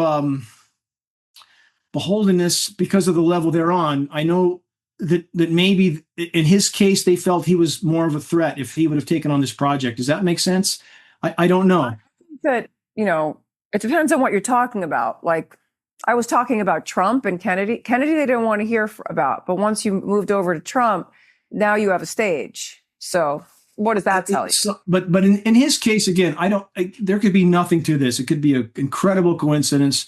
beholdenness because of the level they're on. I know that maybe in his case, they felt he was more of a threat if he would have taken on this project. Does that make sense? I don't know. That, it depends on what you're talking about. Like, I was talking about Trump and Kennedy. Kennedy, they didn't want to hear about, but once you moved over to Trump, now you have a stage. So what does that tell you? So, but in his case, again, there could be nothing to this. It could be an incredible coincidence,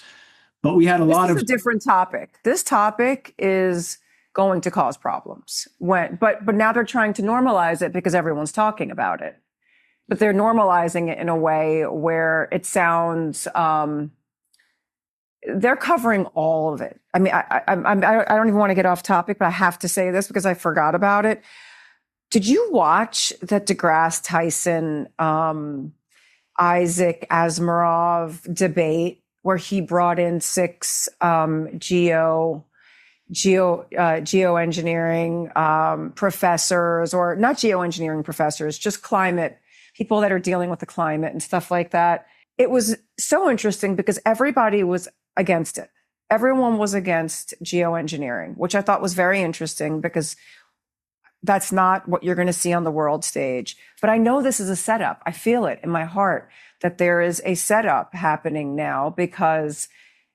but we had This is a different topic. This topic is going to cause problems but now they're trying to normalize it because everyone's talking about it. But they're normalizing it in a way where it sounds, they're covering all of it. I mean, I don't even want to get off topic, but I have to say this because I forgot about it. Did you watch that deGrasse Tyson, Isaac Asimov debate where he brought in 6 geoengineering professors, or not geoengineering professors, just climate people that are dealing with the climate and stuff like that? It was so interesting because everybody was against it. Everyone was against geoengineering, which I thought was very interesting because that's not what you're going to see on the world stage. But I know this is a setup. I feel it in my heart that there is a setup happening now because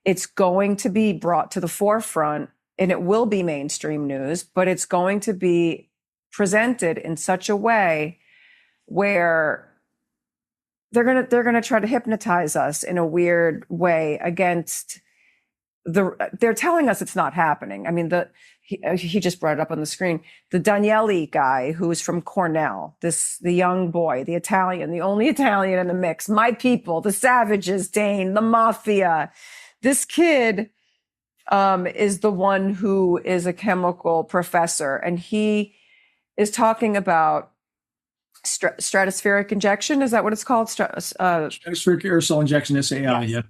it's going to be brought to the forefront and it will be mainstream news, but it's going to be presented in such a way where they're going to try to hypnotize us in a weird way against they're telling us it's not happening. I mean, he just brought it up on the screen. The Daniele guy who's from Cornell, the young boy, the Italian, the only Italian in the mix, my people, the savages, Dane, the mafia. This kid is the one who is a chemical professor, and he is talking about stratospheric injection. Is that what it's called? Stratospheric aerosol injection, SAI, yes. Yeah.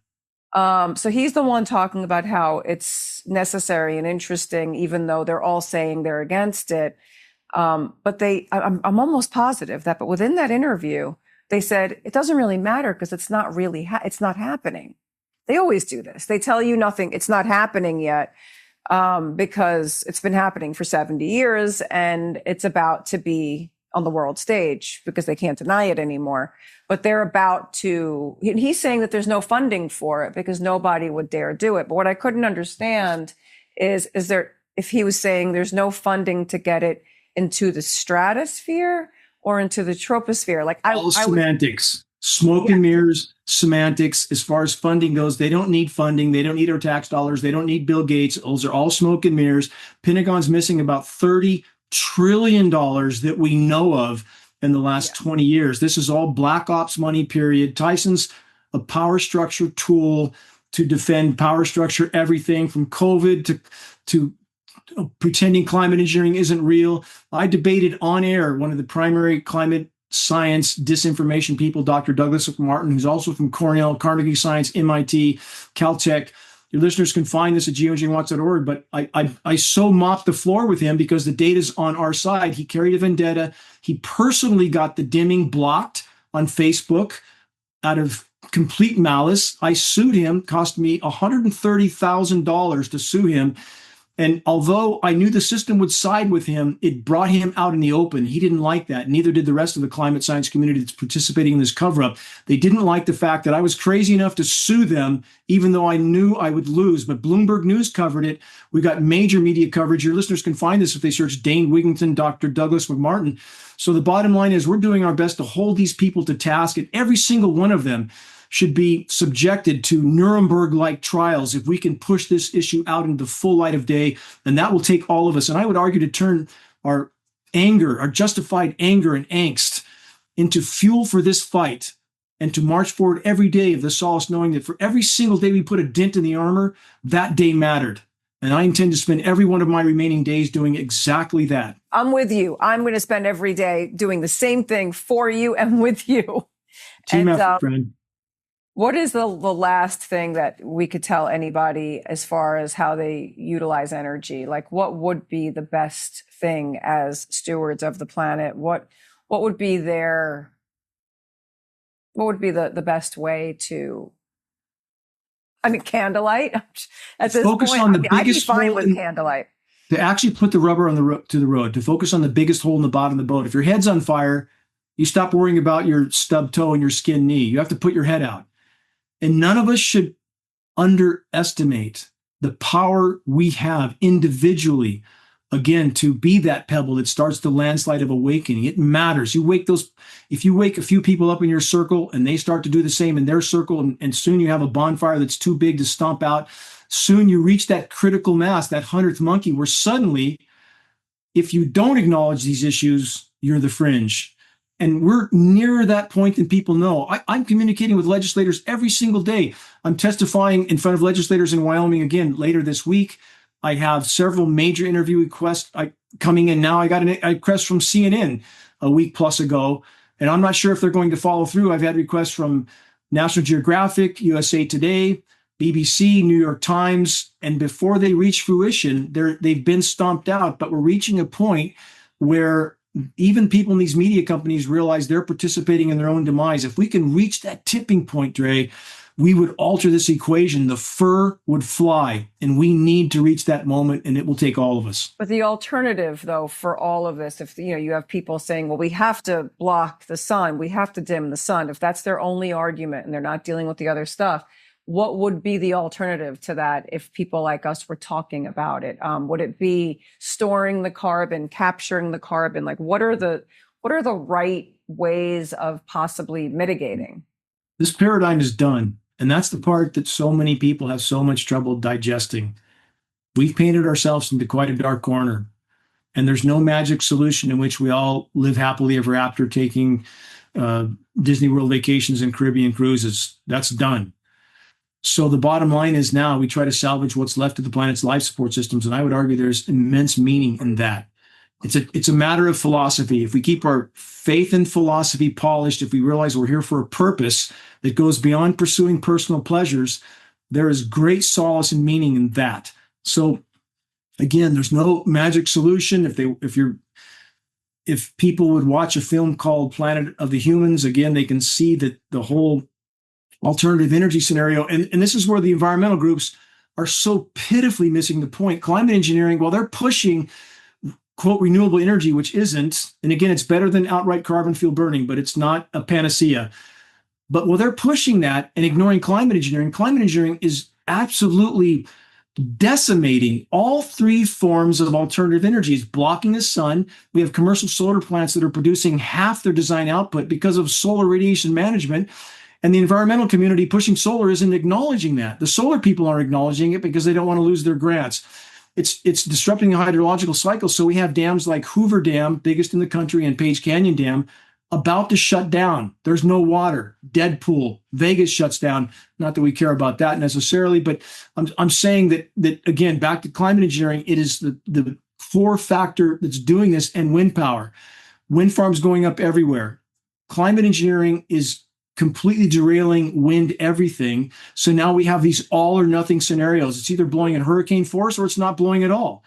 So he's the one talking about how it's necessary and interesting, even though they're all saying they're against it. But I'm almost positive that, but within that interview, they said it doesn't really matter because it's not really, it's not happening. They always do this. They tell you nothing. It's not happening yet because it's been happening for 70 years and it's about to be on the world stage because they can't deny it anymore. But they're about to, he's saying that there's no funding for it because nobody would dare do it. But what I couldn't understand is there, if he was saying there's no funding to get it into the stratosphere or into the troposphere. Like all semantics, smoke and mirrors, semantics. As far as funding goes, they don't need funding. They don't need our tax dollars. They don't need Bill Gates. Those are all smoke and mirrors. Pentagon's missing about $30 trillion that we know of in the last 20 years. This is all black ops money, period. Tyson's a power structure tool to defend power structure, everything from COVID to pretending climate engineering isn't real. I debated on air one of the primary climate science disinformation people, Dr. Douglas Martin, who's also from Cornell, Carnegie Science, MIT, Caltech. Your listeners can find this at geoengineeringwatch.org, but I so mopped the floor with him because the data's on our side. He carried a vendetta. He personally got the dimming blocked on Facebook out of complete malice. I sued him, cost me $130,000 to sue him. And although I knew the system would side with him, it brought him out in the open. He didn't like that. Neither did the rest of the climate science community that's participating in this cover-up. They didn't like the fact that I was crazy enough to sue them, even though I knew I would lose. But Bloomberg News covered it. We got major media coverage. Your listeners can find this if they search Dane Wigington, Dr. Douglas McMartin. So the bottom line is we're doing our best to hold these people to task, and every single one of them should be subjected to Nuremberg-like trials if we can push this issue out into the full light of day, and that will take all of us. And I would argue to turn our anger, our justified anger and angst into fuel for this fight and to march forward every day of the solace knowing that for every single day we put a dent in the armor, that day mattered. And I intend to spend every one of my remaining days doing exactly that. I'm with you. I'm going to spend every day doing the same thing for you and with you. Team effort, friend. What is the last thing that we could tell anybody as far as how they utilize energy? Like, what would be the best thing as stewards of the planet? What would be their, what would be the best way to, I mean, candlelight at this Focus point? on the I'd be biggest fine hole with candlelight. to actually put the rubber on to the road, to focus on the biggest hole in the bottom of the boat. If your head's on fire, you stop worrying about your stub toe and your skinned knee. You have to put your head out. And none of us should underestimate the power we have individually, again, to be that pebble that starts the landslide of awakening. It matters. If you wake a few people up in your circle and they start to do the same in their circle, and soon you have a bonfire that's too big to stomp out, soon you reach that critical mass, that 100th monkey, where suddenly, if you don't acknowledge these issues, you're the fringe. And we're nearer that point than people know. I'm communicating with legislators every single day. I'm testifying in front of legislators in Wyoming again later this week. I have several major interview requests coming in now. I got a request from CNN a week plus ago, and I'm not sure if they're going to follow through. I've had requests from National Geographic, USA Today, BBC, New York Times, and before they reach fruition, they've been stomped out. But we're reaching a point where even people in these media companies realize they're participating in their own demise. If we can reach that tipping point, Dre, we would alter this equation. The fur would fly, and we need to reach that moment, and it will take all of us. But the alternative, though, for all of this, if you have people saying, well, we have to block the sun, we have to dim the sun, if that's their only argument and they're not dealing with the other stuff, what would be the alternative to that if people like us were talking about it? Would it be storing the carbon, capturing the carbon? Like, what are the right ways of possibly mitigating? This paradigm is done. And that's the part that so many people have so much trouble digesting. We've painted ourselves into quite a dark corner. And there's no magic solution in which we all live happily ever after, taking Disney World vacations and Caribbean cruises. That's done. So the bottom line is now we try to salvage what's left of the planet's life support systems. And I would argue there's immense meaning in that. It's a matter of philosophy. If we keep our faith and philosophy polished, if we realize we're here for a purpose that goes beyond pursuing personal pleasures, there is great solace and meaning in that. So again, there's no magic solution. If people would watch a film called Planet of the Humans, again, they can see that the whole alternative energy scenario. And this is where the environmental groups are so pitifully missing the point. Climate engineering, while they're pushing, quote, renewable energy, which isn't, and again, it's better than outright carbon fuel burning, but it's not a panacea. But while they're pushing that and ignoring climate engineering is absolutely decimating all three forms of alternative energies, blocking the sun. We have commercial solar plants that are producing half their design output because of solar radiation management. And the environmental community pushing solar isn't acknowledging that. The solar people aren't acknowledging it because they don't want to lose their grants. It's disrupting the hydrological cycle. So we have dams like Hoover Dam, biggest in the country, and Page Canyon Dam, about to shut down. There's no water. Deadpool. Vegas shuts down. Not that we care about that necessarily, but I'm saying that again, back to climate engineering, it is the core factor that's doing this, and wind power. Wind farms going up everywhere. Climate engineering is completely derailing wind everything. So now we have these all or nothing scenarios. It's either blowing in hurricane force or it's not blowing at all.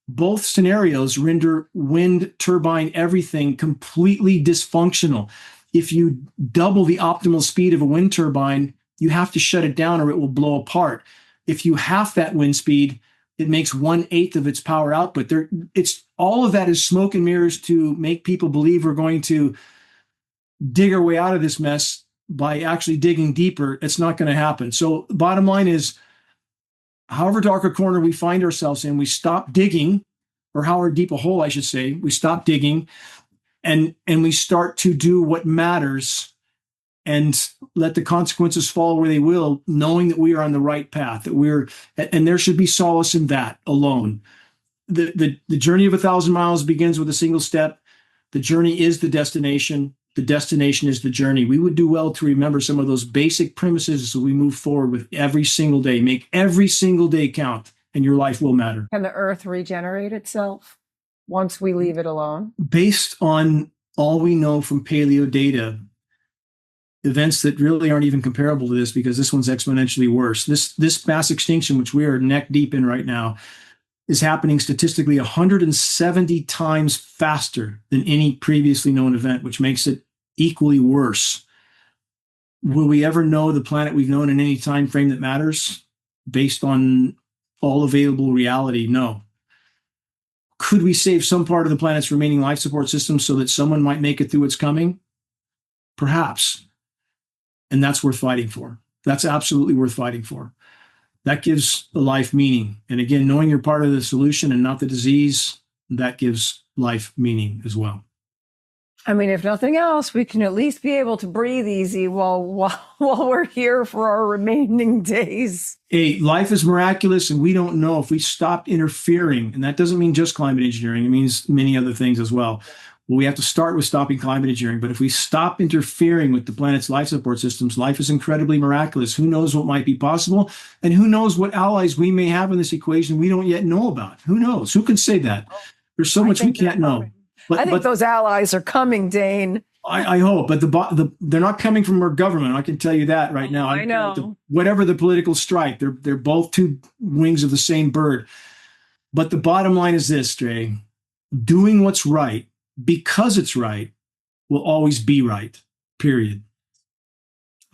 Both scenarios render wind turbine everything completely dysfunctional. If you double the optimal speed of a wind turbine, you have to shut it down or it will blow apart. If you half that wind speed, it makes 1/8 of its power output. It's all of that is smoke and mirrors to make people believe we're going to dig our way out of this mess by actually digging deeper. It's not going to happen. So bottom line is, however dark a corner we find ourselves in, we stop digging, or however deep a hole, I should say, we stop digging and we start to do what matters and let the consequences fall where they will, knowing that we are on the right path, and there should be solace in that alone. The journey of 1,000 miles begins with a single step. The journey is the destination. The destination is the journey. We would do well to remember some of those basic premises as we move forward with every single day. Make every single day count, and your life will matter. Can the earth regenerate itself once we leave it alone? Based on all we know from paleo data, events that really aren't even comparable to this, because this one's exponentially worse. This mass extinction, which we are neck deep in right now, is happening statistically 170 times faster than any previously known event, which makes it equally worse. Will we ever know the planet we've known in any time frame that matters based on all available reality? No. Could we save some part of the planet's remaining life support system so that someone might make it through what's coming? Perhaps. And that's worth fighting for. That's absolutely worth fighting for. That gives a life meaning. And again, knowing you're part of the solution and not the disease, that gives life meaning as well. I mean, if nothing else, we can at least be able to breathe easy while we're here for our remaining days. Hey, life is miraculous, and we don't know if we stopped interfering. And that doesn't mean just climate engineering. It means many other things as well. Well, we have to start with stopping climate engineering. But if we stop interfering with the planet's life support systems, life is incredibly miraculous. Who knows what might be possible? And who knows what allies we may have in this equation we don't yet know about? Who knows? Who can say that? There's so much we can't know. I think those allies are coming, Dane. I hope, but they're not coming from our government. I can tell you that right now. I know. Whatever the political stripe, they're both two wings of the same bird. But the bottom line is this, Drea: doing what's right because it's right will always be right. Period.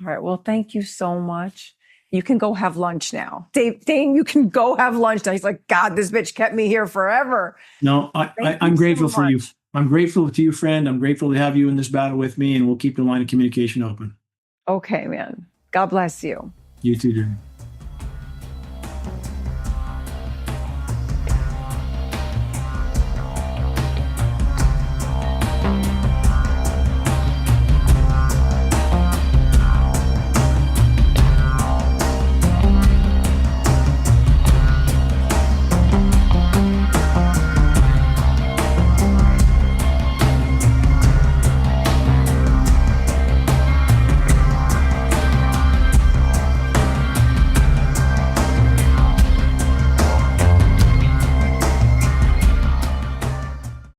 All right. Well, thank you so much. You can go have lunch now. Dane, you can go have lunch now. He's like, God, this bitch kept me here forever. No, I'm grateful for you. I'm grateful to you, friend. I'm grateful to have you in this battle with me, and we'll keep the line of communication open. Okay, man. God bless you. You too, Drea.